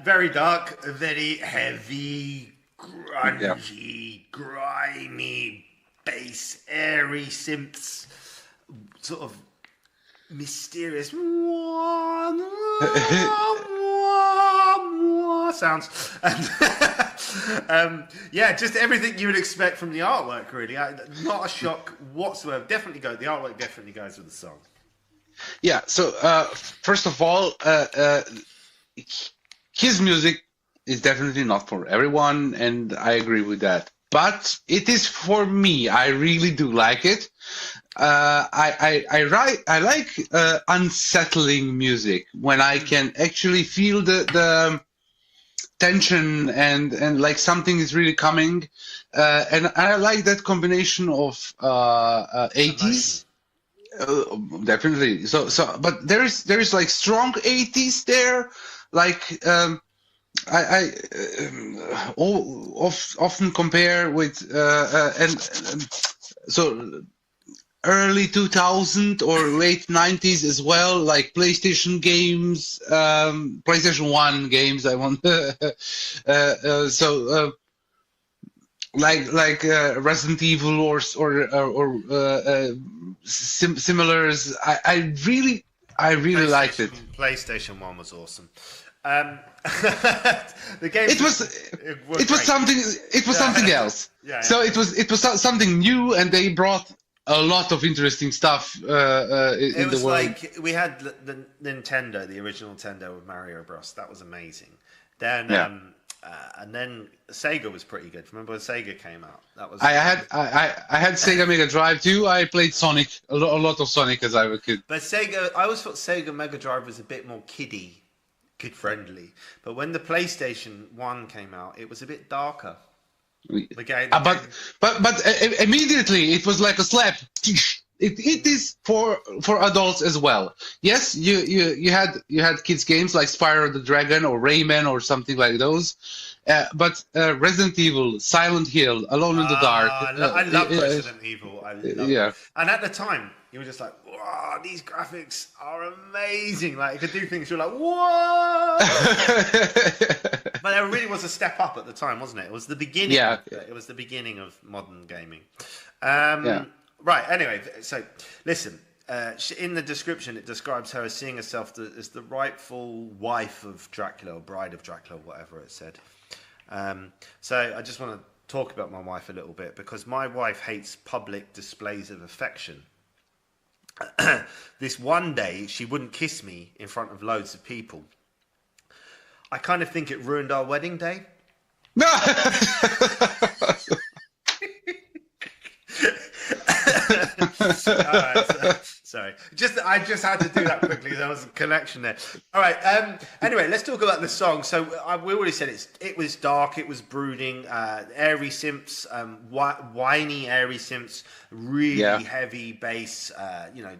Very dark, very heavy, grungy, grimy, bass, airy synths, sort of mysterious sounds. Yeah, just everything you would expect from the artwork, really. Not a shock whatsoever. Definitely go. The artwork definitely goes with the song. Yeah, so first of all, his music is definitely not for everyone, and I agree with that. But it is for me. I really do like it. I like unsettling music when I can actually feel the tension and like something is really coming, and I like that combination of 80s. Definitely. So, but there is like strong 80s there, like I often compare with so early 2000 or late 90s as well, like PlayStation games, PlayStation 1 games. I want like Resident Evil or similars. I really liked it. PlayStation 1 was awesome. The game. It was something. It was something else. So it was something new, and they brought a lot of interesting stuff in it was the world. like we had the Nintendo, the original Nintendo with Mario Bros. That was amazing. Then and then Sega was pretty good. Remember when Sega came out? That was. I had Sega Mega Drive too. I played Sonic a lot of Sonic as I was a kid. But Sega, I always thought Sega Mega Drive was a bit more kid friendly. But when the PlayStation 1 came out, it was a bit darker. But immediately it was like a slap. It is for adults as well. Yes, you had kids games like Spyro the Dragon or Rayman or something like those. But Resident Evil, Silent Hill, Alone in the Dark. I love Resident Evil. I love it. And at the time, you were just like, wow, these graphics are amazing. Like, you could do things, you're like, whoa! But there really was a step up at the time, wasn't it? It was the beginning. Yeah. It was the beginning of modern gaming. Right, anyway, so listen. In the description, it describes her as seeing herself as the rightful wife of Dracula, or bride of Dracula, whatever it said. So I just want to talk about my wife a little bit, because my wife hates public displays of affection. This one day, she wouldn't kiss me in front of loads of people. I kind of think it ruined our wedding day. No! Sorry. I just had to do that quickly. There was a connection there. All right. Anyway, let's talk about the song. So we already said it was dark. It was brooding. Airy synths, whiny airy synths. Really heavy bass.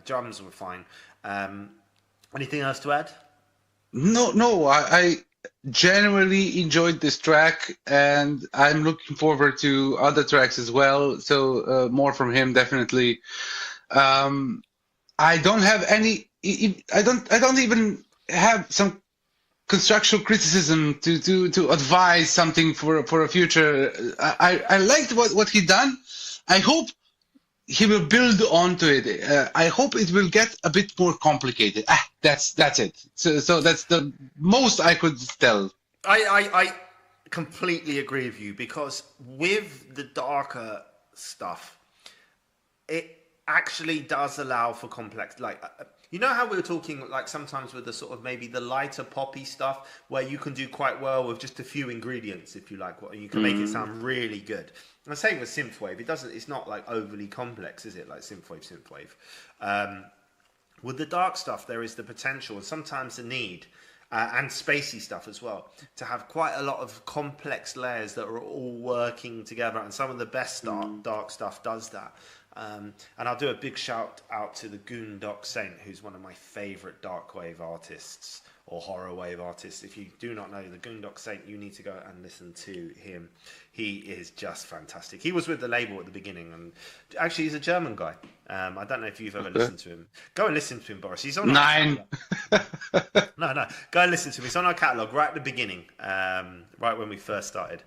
Drums were fine. Anything else to add? No. I genuinely enjoyed this track, and I'm looking forward to other tracks as well. So more from him, definitely. I don't have any. I don't even have some constructional criticism to advise something for a future. I liked what he done. I hope he will build onto it. I hope it will get a bit more complicated. That's it. So that's the most I could tell. I completely agree with you, because with the darker stuff, it actually does allow for complex, like you know how we were talking like sometimes with the sort of maybe the lighter poppy stuff where you can do quite well with just a few ingredients, if you like, what you can make it sound really good. And same with synthwave, it's not like overly complex, is it? Like synthwave. With the dark stuff, there is the potential and sometimes the need, and spacey stuff as well, to have quite a lot of complex layers that are all working together. And some of the best dark stuff does that. And I'll do a big shout out to the Goondock Saint, who's one of my favourite Darkwave artists, or horror wave artist. If you do not know the Goondock Saint, you need to go and listen to him. He is just fantastic. He was with the label at the beginning, and actually he's a German guy. I don't know if you've ever listened to him. Go and listen to him, Boris. He's on Nine. No. Go and listen to him. He's on our catalogue right at the beginning, right when we first started.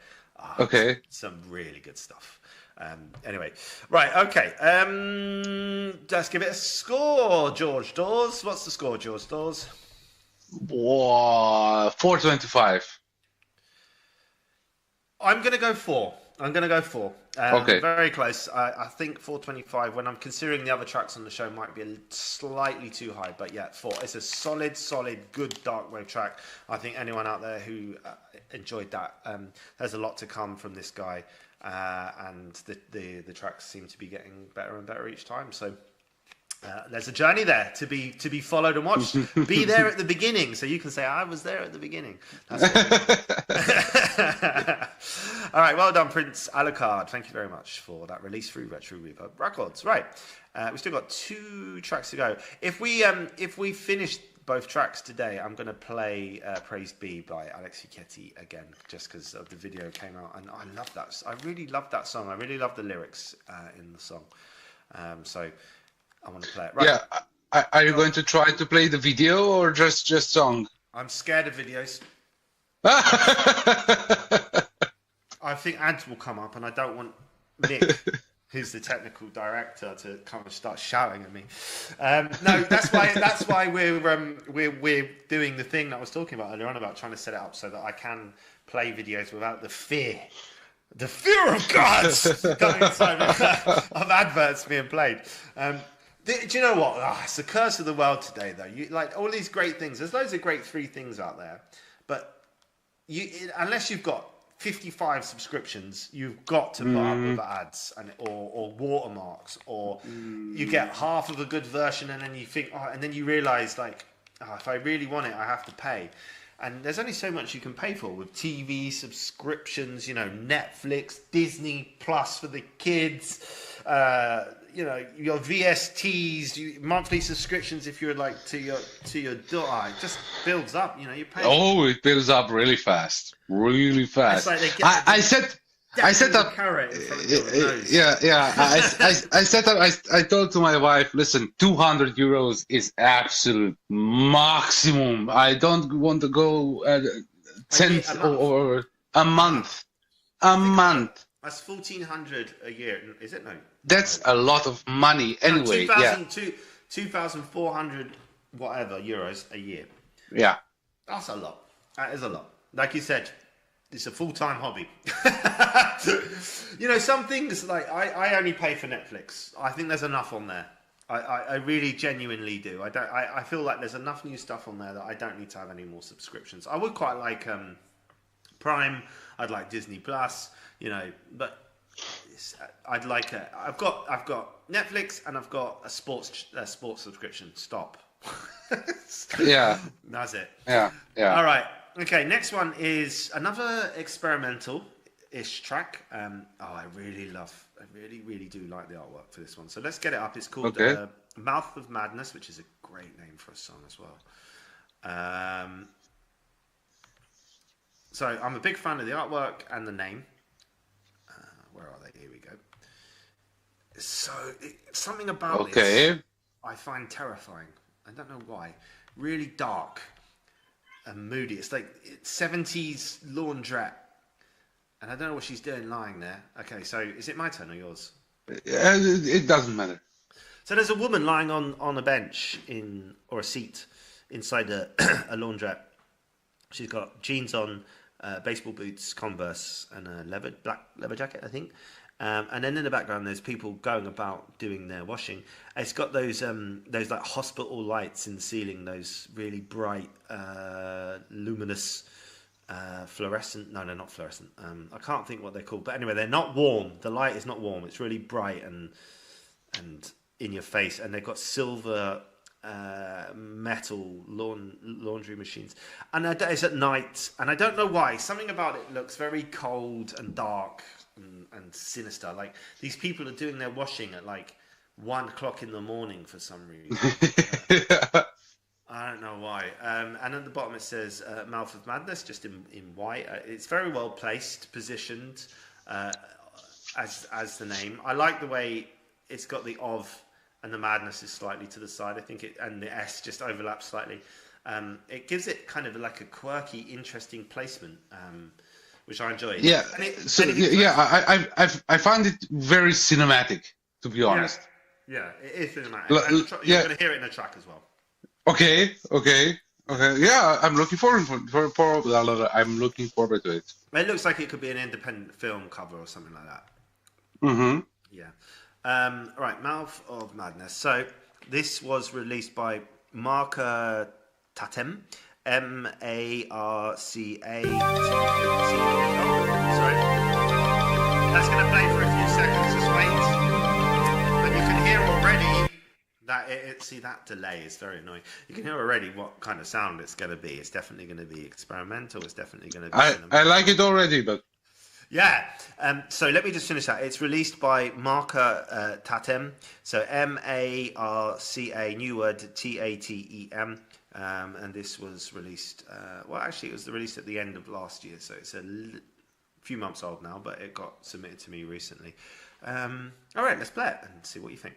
Okay. Some really good stuff. Anyway, right, okay. Let's give it a score, George Dawes. What's the score, George Dawes? 425. I'm going to go 4. Okay. Very close. I think 425, when I'm considering the other tracks on the show, might be slightly too high. But yeah, 4. It's a solid, good Darkwave track. I think anyone out there who enjoyed that, there's a lot to come from this guy. And the tracks seem to be getting better and better each time. So there's a journey there to be followed and watched. Be there at the beginning, so you can say I was there at the beginning. That's all right, well done, Prince Alucard. Thank you very much for that release through Retro Reverb Records. Right, we still got 2 tracks to go. If we finish both tracks today, I'm going to play Praise Be by Alex Uchetti again, just because of the video came out, and I love that. I really love that song. I really love the lyrics in the song. So I want to play it. Right. Yeah. Are you going to try to play the video or just song? I'm scared of videos. I think ads will come up, and I don't want Nick, who's the technical director, to kind of start shouting at me. No, that's why we're doing the thing that I was talking about earlier on, about trying to set it up so that I can play videos without the fear of God going inside of adverts being played. Do you know what? It's the curse of the world today, though. You like all these great things. There's loads of great free things out there, but unless you've got 55 subscriptions, you've got to put up with ads or watermarks, or you get half of a good version and then you think, and then you realise, like, if I really want it, I have to pay. And there's only so much you can pay for with TV subscriptions, Netflix, Disney Plus for the kids, your VSTs, monthly subscriptions if you're like to your daughter. It just builds up, you pay. Oh, it builds up really fast. It's like they get I set up. Carrot in front of your nose. I set up. I told to my wife, listen, 200 euros is absolute maximum. I don't want to go cents or a month. A month. That's 1,400 a year, is it? No. That's a lot of money. Anyway, 2,400 whatever euros a year. Yeah. That's a lot. That is a lot. Like you said, it's a full-time hobby. Some things, like I only pay for Netflix. I think there's enough on there. I really genuinely do. I feel like there's enough new stuff on there that I don't need to have any more subscriptions. I would quite like Prime. I'd like Disney Plus. But I'd like it. I've got Netflix and I've got a sports subscription. Stop. Yeah. That's it. Yeah. All right. Okay, next one is another experimental-ish track. I really do like the artwork for this one. So let's get it up. It's called Mouth of Madness, which is a great name for a song as well. So I'm a big fan of the artwork and the name. Where are they? Here we go. So something about this I find terrifying. I don't know why. Really dark and moody. It's like 70s laundrette. And I don't know what she's doing lying there. Okay, so is it my turn or yours? It doesn't matter. So there's a woman lying on a bench or a seat inside a laundrette. She's got jeans on, baseball boots, Converse, and a black leather jacket, I think. And then in the background, there's people going about doing their washing. It's got those like hospital lights in the ceiling, those really bright, luminous, fluorescent. No, not fluorescent. I can't think what they're called. But anyway, they're not warm. The light is not warm. It's really bright and in your face. And they've got silver metal laundry machines. And it's at night. And I don't know why. Something about it looks very cold and dark. And sinister. Like these people are doing their washing at like 1 o'clock in the morning for some reason. I don't know why. And at the bottom it says Mouth of Madness, just in white. It's very well placed, positioned as the name. I like the way it's got the of and the madness is slightly to the side. I think and the S just overlaps slightly. It gives it kind of like a quirky, interesting placement, which I enjoy. Yeah. I find it very cinematic, to be honest. Yeah, it is cinematic. You're going to hear it in the track as well. Okay. Yeah, I'm looking forward I'm looking forward to it. It looks like it could be an independent film cover or something like that. Mm-hmm. Yeah. Right, Mouth of Madness. So this was released by Marca Tatem, M-A-R-C-A. Sorry. That's going to play for a few seconds. Just wait. And you can hear already that see that delay is very annoying. You can hear already what kind of sound it's going to be. It's definitely going to be experimental. It's definitely going to be. I like it already, but. Yeah. So let me just finish that. It's released by Marca Tatem. So M-A-R-C-A, new word, T-A-T-E-M. And this was released, it was released at the end of last year. So it's a few months old now, but it got submitted to me recently. All right, let's play it and see what you think.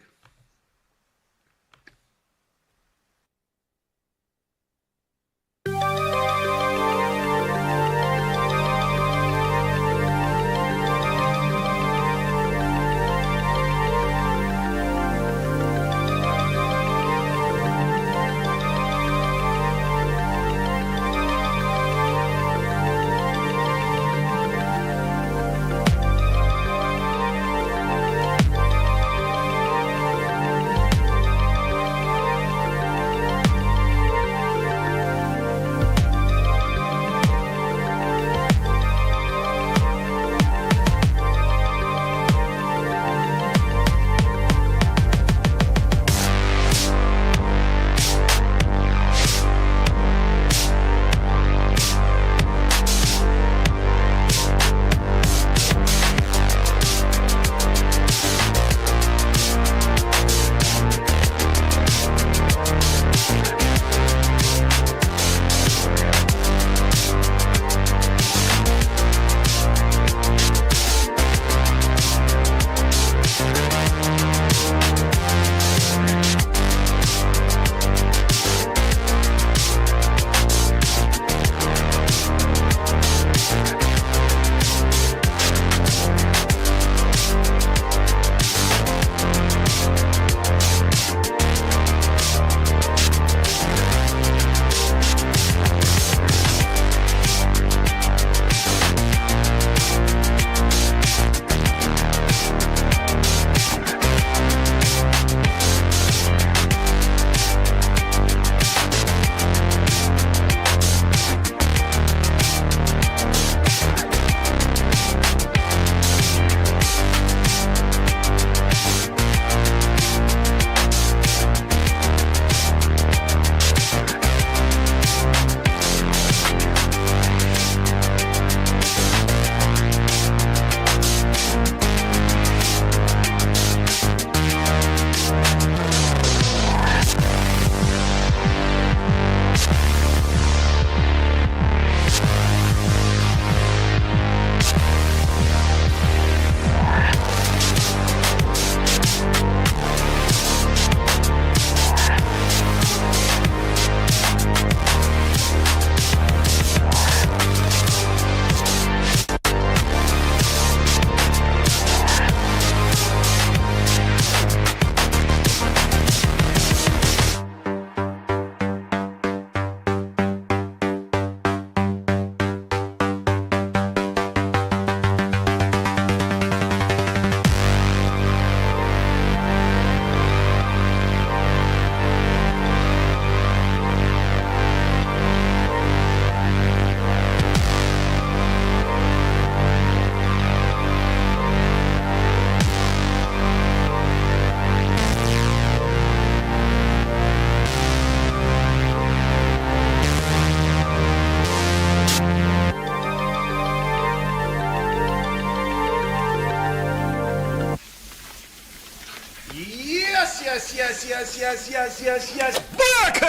Yes.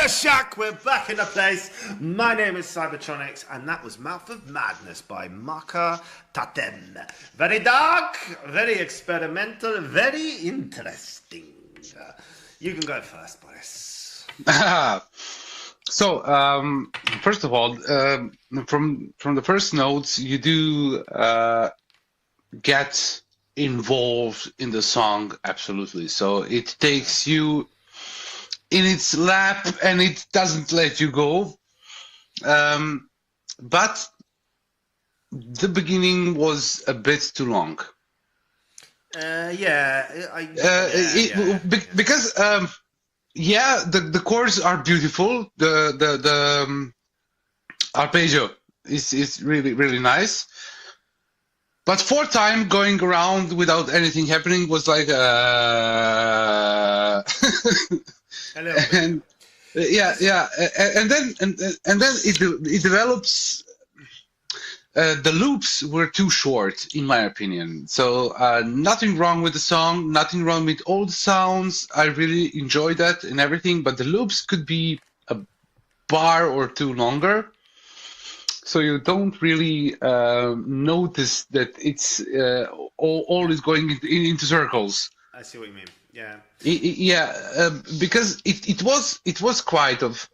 Shack, we're back in the place. My name is Cybertronix, and that was Mouth of Madness by Maka Tatem. Very dark, very experimental, very interesting. You can go first, Boris. So, first of all, from the first notes, you do get involved in the song, absolutely. So it takes you in its lap and it doesn't let you go. But the beginning was a bit too long. Because the chords are beautiful. The arpeggio is really, really nice. But 4 times going around without anything happening was like and then it develops. The loops were too short, in my opinion. So nothing wrong with the song, nothing wrong with all the sounds. I really enjoyed that and everything, but the loops could be a bar or 2 longer. So you don't really notice that it's all is going into circles. I see what you mean. Yeah. Because it was quite of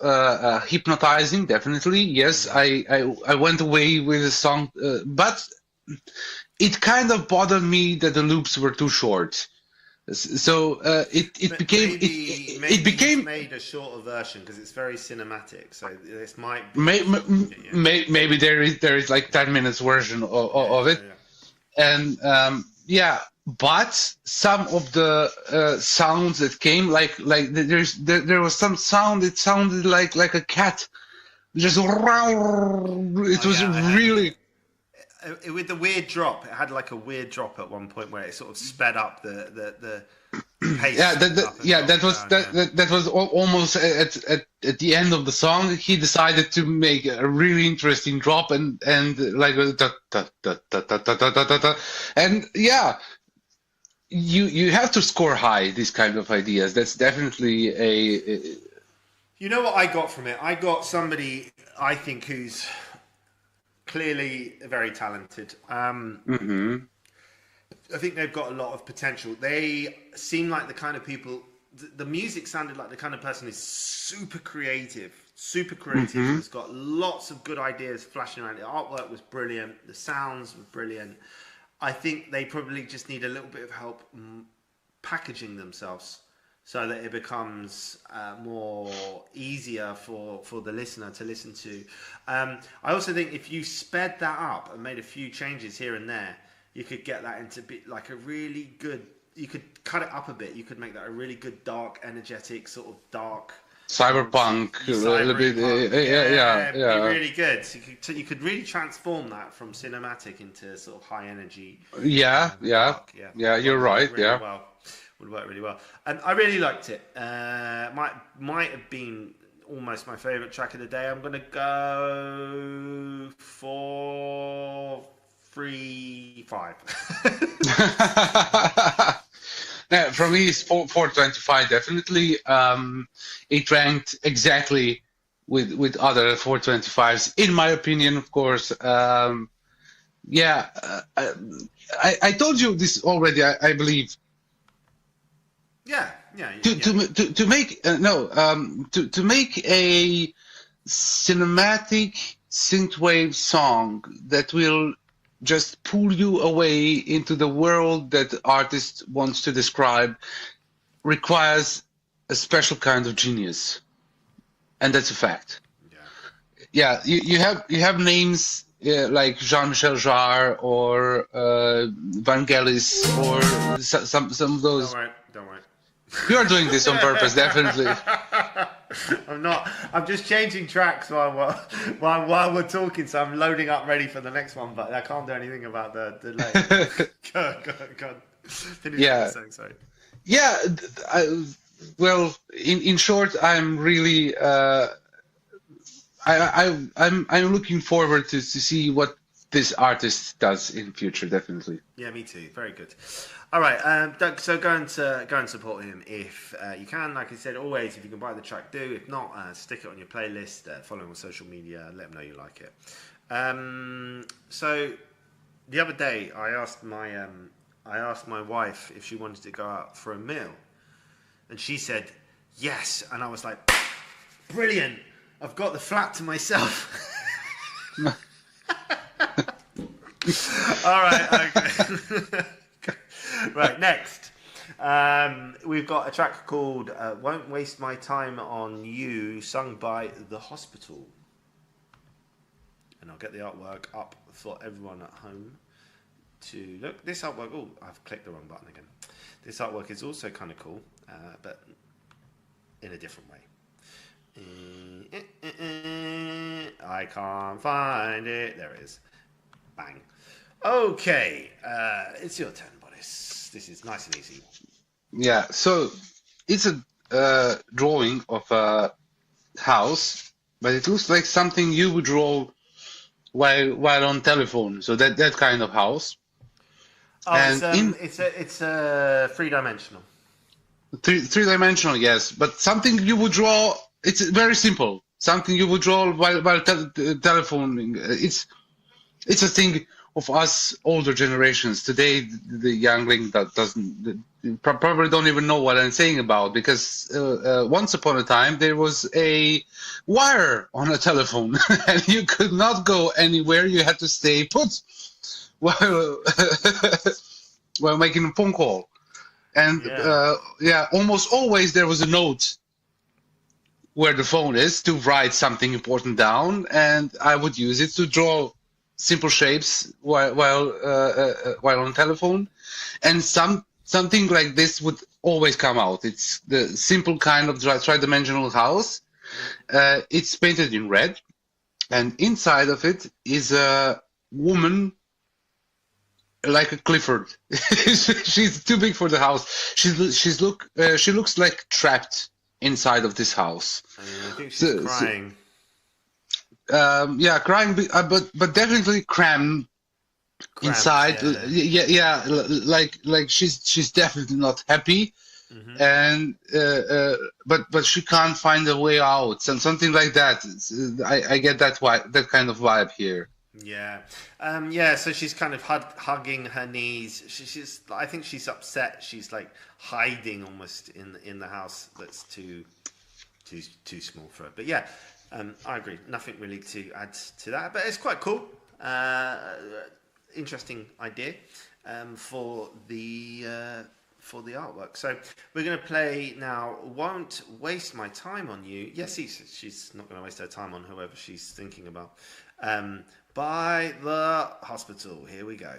hypnotizing, definitely. Yes, I went away with the song, but it kind of bothered me that the loops were too short. So it became made a shorter version because it's very cinematic. So this might be, maybe there is like 10 minutes version of it, and but some of the sounds that came like there was some sound. It sounded like a cat, just it was really. With the weird drop, it had like a weird drop at one point where it sort of sped up the pace. That was almost at the end of the song. He decided to make a really interesting drop and like and you have to score high these kind of ideas. That's definitely a. You know what I got from it? I got somebody I think who's clearly very talented. I think they've got a lot of potential. They seem like the kind of people. The music sounded like the kind of person who's super creative. Has got lots of good ideas flashing around. The artwork was brilliant. The sounds were brilliant. I think they probably just need a little bit of help packaging themselves so that it becomes more easier for the listener to listen to. I also think if you sped that up and made a few changes here and there, you could get that into like a really good. You could cut it up a bit. You could make that a really good, dark, energetic, sort of dark. Cyberpunk, a little bit, it'd be really good. So you could really transform that from cinematic into sort of high energy. You're right. Would work really well, and I really liked it. Might have been almost my favorite track of the day. I'm gonna go 4-3-5. Yeah, for me, it's 425 definitely. It ranked exactly with other 425s, in my opinion, of course. I told you this already, I believe. To make a cinematic synthwave song that will just pull you away into the world that the artist wants to describe requires a special kind of genius, and that's a fact. You have names like Jean-Michel Jarre or Vangelis or some of those. Don't worry. You are doing this on purpose, definitely. I'm not. I'm just changing tracks while we're talking, so I'm loading up ready for the next one. But I can't do anything about the delay. Go. Sorry. Yeah. Well, in short, I'm really. I'm looking forward to see what this artist does in future, definitely. Yeah, me too. Very good. All right, Doug, so go and support him if you can. Like I said, always, if you can buy the track, do. If not, stick it on your playlist, follow him on social media, let him know you like it. So the other day, I asked my wife if she wanted to go out for a meal, and she said yes, and I was like, brilliant! I've got the flat to myself. All right, okay. Right, next. We've got a track called Won't Waste My Time on You, sung by The Hospital. And I'll get the artwork up for everyone at home to look. This artwork, oh, I've clicked the wrong button again. This artwork is also kind of cool, but in a different way. I can't find it. There it is. Bang. Okay, it's your turn, Boris. This is nice and easy. Yeah, so it's a drawing of a house, but it looks like something you would draw while on telephone. So that kind of house. Oh, and it's a three-dimensional. Three-dimensional, yes, but something you would draw. It's very simple. Something you would draw while telephoning. It's a thing of us older generations. Today, the youngling that probably don't even know what I'm saying about, because once upon a time there was a wire on a telephone and you could not go anywhere. You had to stay put while making a phone call. And almost always there was a note where the phone is to write something important down, and I would use it to draw simple shapes while on telephone, and something like this would always come out. It's the simple kind of tri-dimensional house. It's painted in red, and inside of it is a woman like a Clifford. She's too big for the house. She looks like trapped inside of this house. I think she's crying. Crying, but definitely crammed inside. Yeah. Like she's definitely not happy, and but she can't find a way out, and something like that. I get that kind of vibe here. Yeah, so she's kind of hugging her knees. She's I think she's upset. She's like hiding almost in the house that's too small for her. But yeah, I agree. Nothing really to add to that, but it's quite cool. Interesting idea for the artwork. So we're going to play now. Won't Waste My Time on You. Yes, she's not going to waste her time on whoever she's thinking about. By The Hospital. Here we go.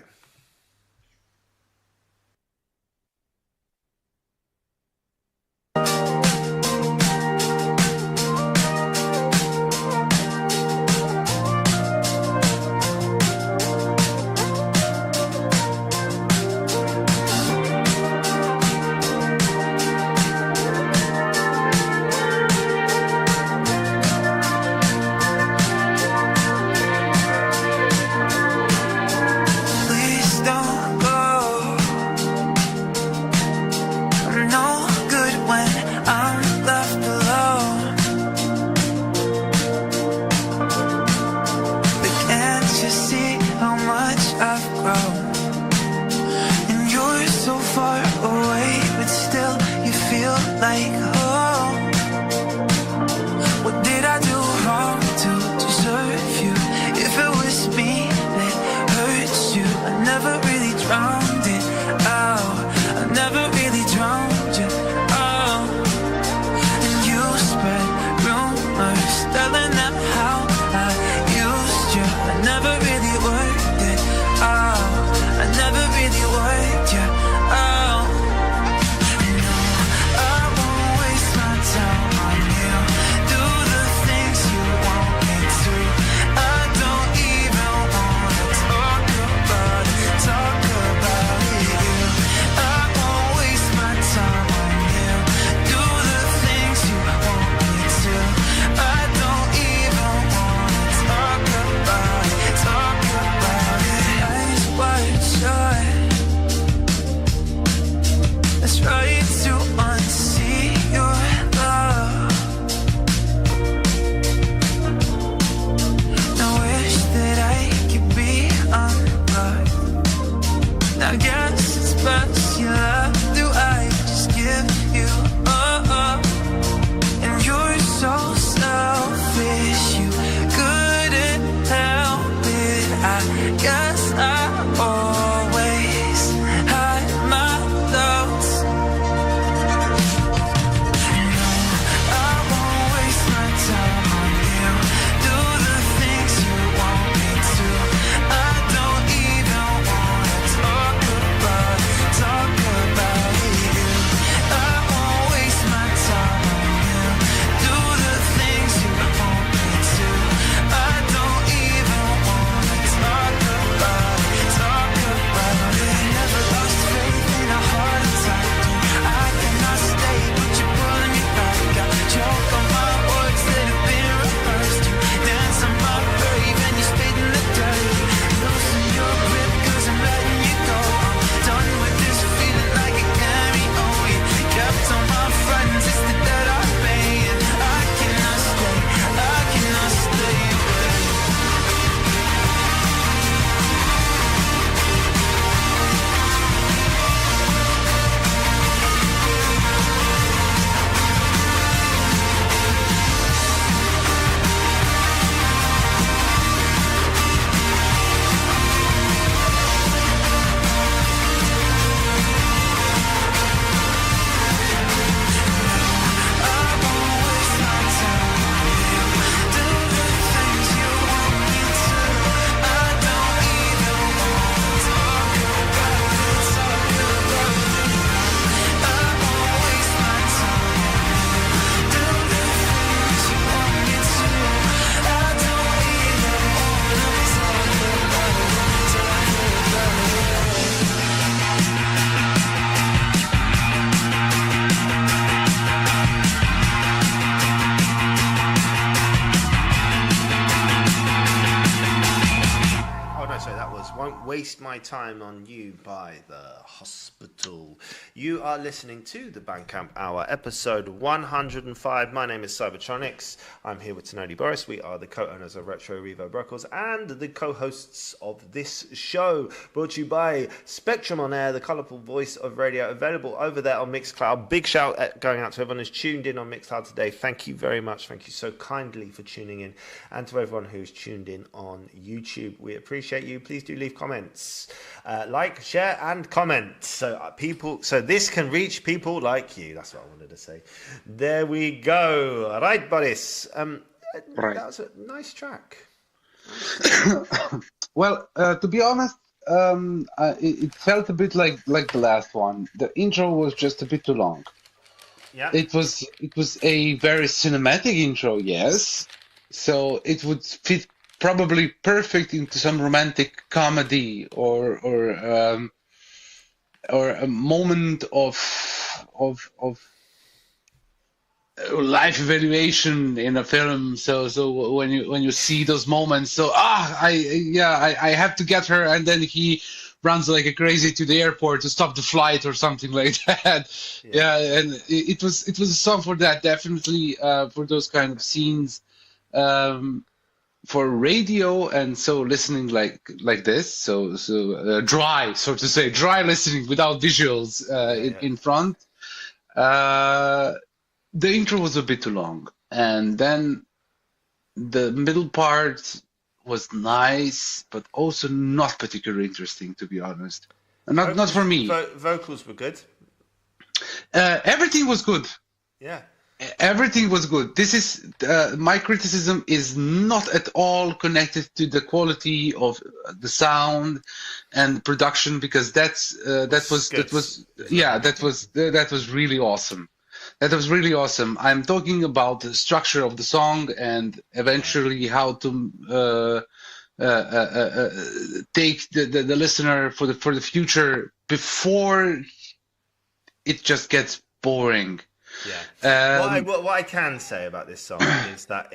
Talk about Waste My Time on You by The Hospital. You are listening to the Bandcamp Hour, episode 105. My name is Cybertronix. I'm here with Tenodi Boris. We are the co-owners of Retro Reverb Records and the co-hosts of this show, brought to you by Spectrum on Air, the colourful voice of radio, available over there on Mixcloud. Big shout going out to everyone who's tuned in on Mixcloud today. Thank you very much. Thank you so kindly for tuning in, and to everyone who's tuned in on YouTube. We appreciate you. Please do leave comments, like, share, and comment, so this can reach people like you. That's what I wanted to say. There we go. Right, Boris. Right. That was a nice track. Well, to be honest, it felt a bit like the last one. The intro was just a bit too long. Yeah. It was a very cinematic intro, yes. So it would fit probably perfect into some romantic comedy or a moment of life evaluation in a film. So when you see those moments, so I have to get her, and then he runs like a crazy to the airport to stop the flight or something like that. Yeah, and it was a song for that, definitely, for those kind of scenes. For radio, and so listening like this, so dry, so to say, dry listening without visuals in front. The intro was a bit too long, and then the middle part was nice, but also not particularly interesting, to be honest. Not for me. Vocals were good. Everything was good. Yeah. Everything was good. This is my criticism is not at all connected to the quality of the sound and production, because that was really awesome. That was really awesome. I'm talking about the structure of the song and eventually how to take the listener for the future before it just gets boring. Yeah. What I can say about this song is that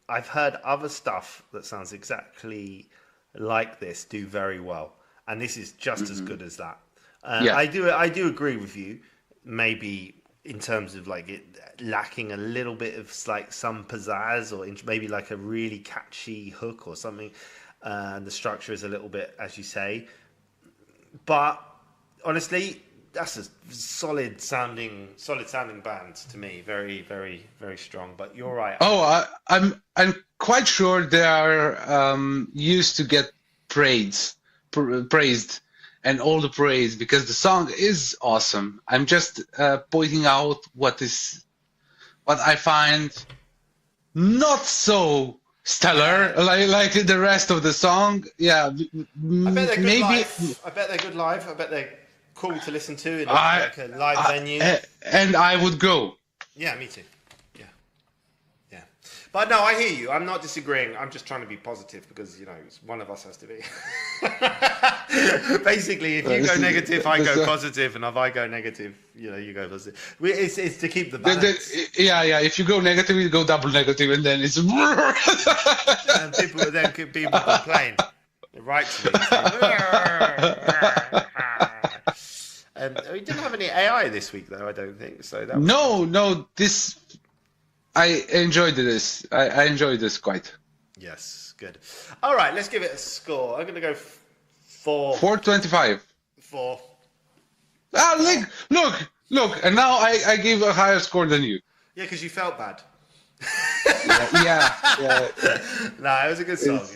I've heard other stuff that sounds exactly like this do very well, and this is just as good as that. I do agree with you. Maybe in terms of like it lacking a little bit of like some pizzazz, or maybe like a really catchy hook or something. And the structure is a little bit, as you say, but honestly, that's a solid sounding band to me. Very, very, very strong. But you're right. Oh, I'm quite sure they are used to get praised, and all the praise, because the song is awesome. I'm just pointing out what I find not so stellar, like the rest of the song. Yeah, I bet they're good live. I bet they're good live. I bet they're cool to listen to in like a live venue. And I would go. Yeah, me too. Yeah. But no, I hear you. I'm not disagreeing. I'm just trying to be positive, because, one of us has to be. Basically, if you go negative, I go positive, and if I go negative, you go positive. It's to keep the balance. Yeah. If you go negative, you go double negative, and then it's... and people complain. They write to me. We didn't have any AI this week, though, I don't think. So that was No. I enjoyed this. I enjoyed this quite. Yes, good. All right, let's give it a score. I'm going to go 4. 4.25. 4. Look, and now I give a higher score than you. Yeah, because you felt bad. Yeah. No, it was a good song.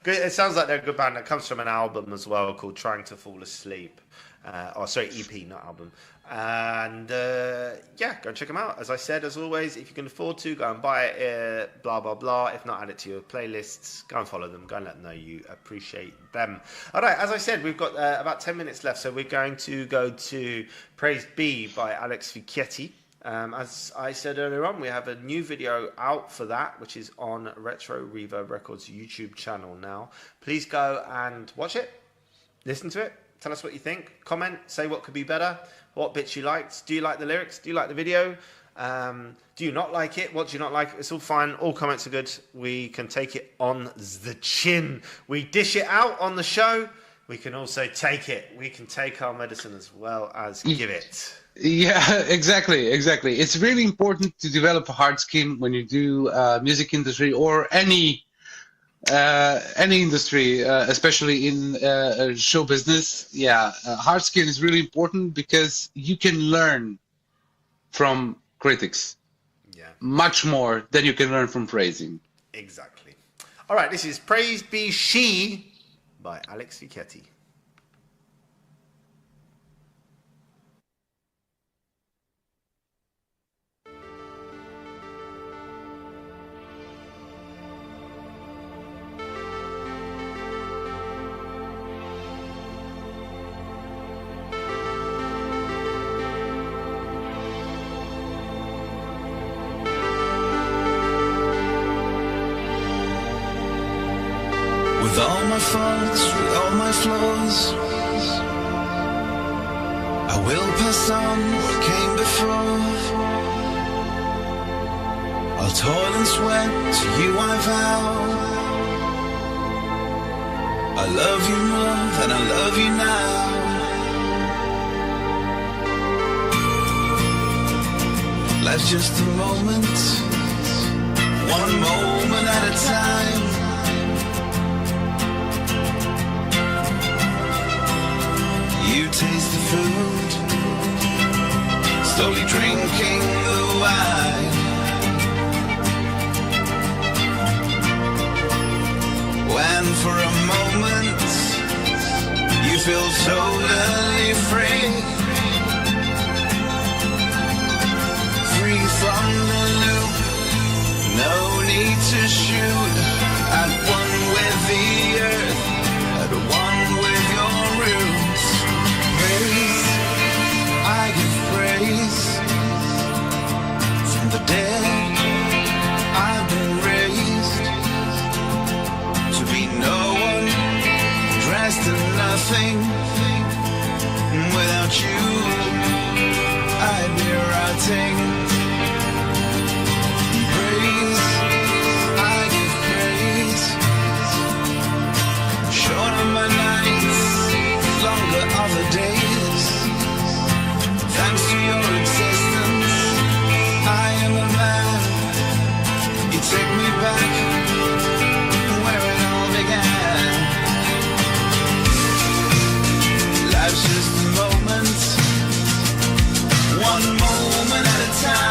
It sounds like they're a good band. That comes from an album as well called Trying to Fall Asleep. EP, not album. And go check them out. As I said, as always, if you can afford to, go and buy it, blah, blah, blah. If not, add it to your playlists. Go and follow them. Go and let them know you appreciate them. All right, as I said, we've got about 10 minutes left, so we're going to go to Praise Be by Alex Vicchetti. As I said earlier on, we have a new video out for that, which is on Retro Reverb Records YouTube channel now. Please go and watch it, listen to it, Tell us what you think. Comment, say what could be better, what bits you liked. Do you like the lyrics? Do you like the video? Do you not like it? What do you not like? It's all fine. All comments are good. We can take it on the chin. We dish it out on the show. We can also take it. We can take our medicine as well as give it. Yeah, exactly. It's really important to develop a hard skin when you do music industry or any industry, especially in show business. Yeah, hard skin is really important because you can learn from critics much more than you can learn from praising. Exactly. All right, this is Praise Be She by Alex Fichetti. With all my faults, with all my flaws, I will pass on what came before. I'll toil and sweat to you I vow. I love you more than I love you now. Life's just a moment, one moment at a time. You taste the food, slowly drinking the wine. When for a moment you feel totally free, free from the loop, no need to shoot, at one with the earth, at one with your roots. Praise, I give praise. From the dead I've been raised to be no one, dressed in nothing. Without you I'd be rotting. Praise, I give praise. Shorter my nights, longer other days. Thanks to your existence, I am a man. You take me back where it all began. Life's just a moment, one moment at a time.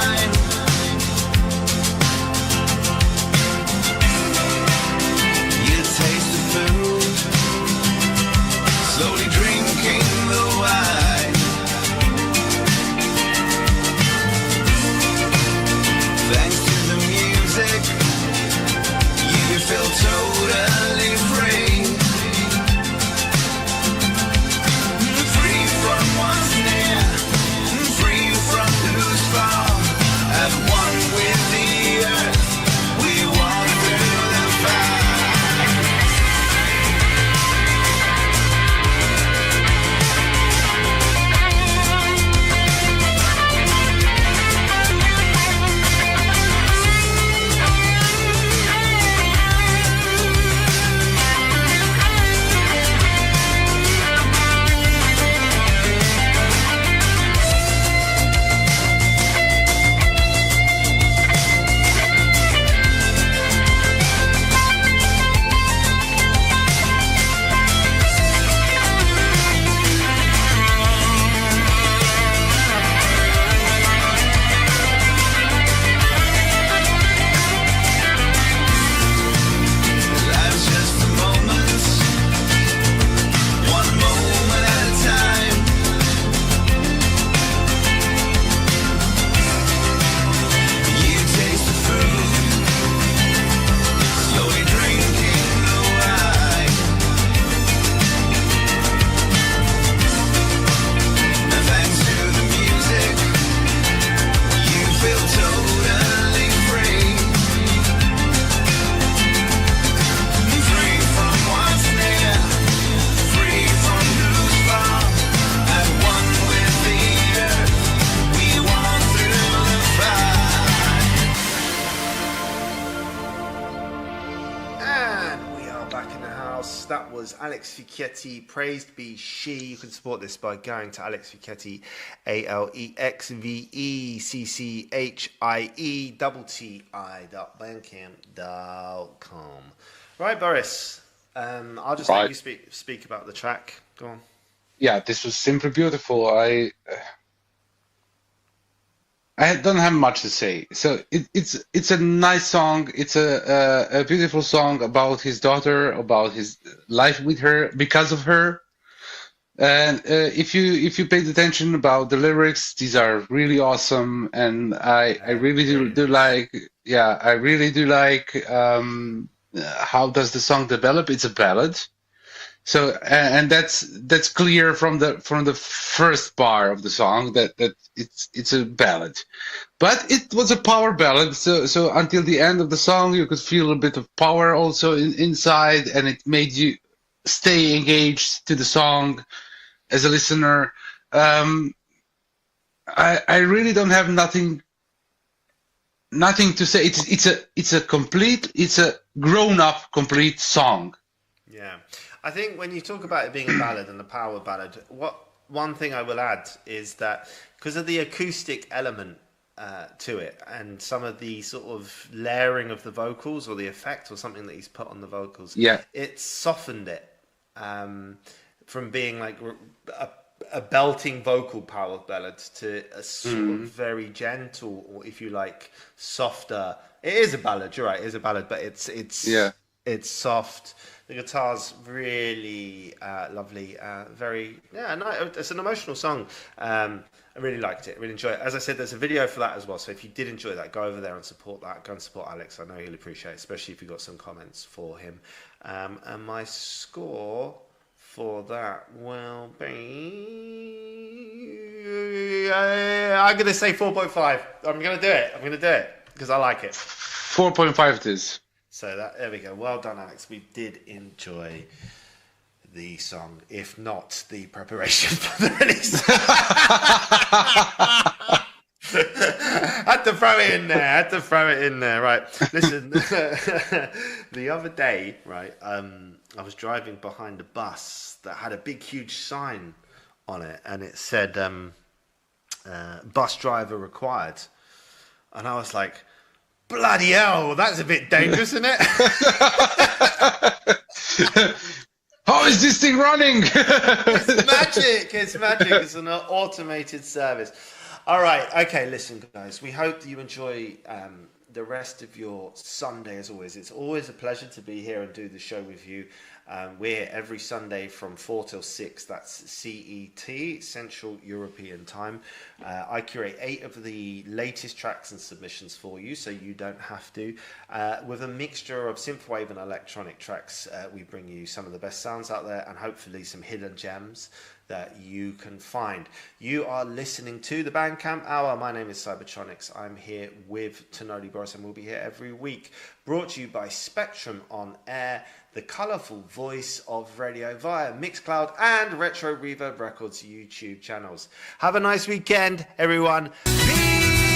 Alex Fichetti, Praised Be She. You can support this by going to Alex Fichetti, AlexVeCCHIETTI.bandcamp.com. Right, Boris. I'll just let you speak about the track. Go on. Yeah, this was simply beautiful. I don't have much to say. So it's a nice song. It's a beautiful song about his daughter, about his life with her, because of her. And if you paid attention about the lyrics, these are really awesome. And I really do like. Yeah, I really do like. How does the song develop? It's a ballad. So and that's clear from the first bar of the song that it's a ballad, but it was a power ballad. So until the end of the song, you could feel a bit of power also inside, and it made you stay engaged to the song as a listener. I really don't have nothing to say. It's a grown up complete song. Yeah. I think when you talk about it being a ballad and a power ballad, one thing I will add is that because of the acoustic element to it and some of the sort of layering of the vocals or the effect or something that he's put on the vocals, it softened it from being like a belting vocal power ballad to a sort of very gentle, or if you like, softer. It is a ballad. You're right. It is a ballad, but it's soft. The guitar's really lovely. It's an emotional song. I really liked it. Really enjoyed it. As I said, there's a video for that as well. So if you did enjoy that, go over there and support that. Go and support Alex. I know he'll appreciate it, especially if you've got some comments for him. And my score for that will be... I'm going to say 4.5. I'm going to do it. Because I like it. 4.5 it is. So there we go. Well done, Alex. We did enjoy the song, if not the preparation for the release. Had to throw it in there. Right. Listen, the other day, right, I was driving behind a bus that had a big, huge sign on it, and it said, bus driver required. And I was like, bloody hell, that's a bit dangerous, isn't it? How is this thing running? It's magic. It's an automated service. All right. Okay, listen, guys. We hope that you enjoy the rest of your Sunday, as always. It's always a pleasure to be here and do the show with you. We're here every Sunday from 4 till 6. That's CET, Central European Time. I curate 8 of the latest tracks and submissions for you, so you don't have to. With a mixture of synthwave and electronic tracks, we bring you some of the best sounds out there and hopefully some hidden gems that you can find. You are listening to the Bandcamp Hour. My name is Cybertronix. I'm here with Tenodi Boris, and we'll be here every week. Brought to you by Spectrum on Air, the colourful voice of radio via Mixcloud and Retro Reverb Records YouTube channels. Have a nice weekend, everyone. Peace!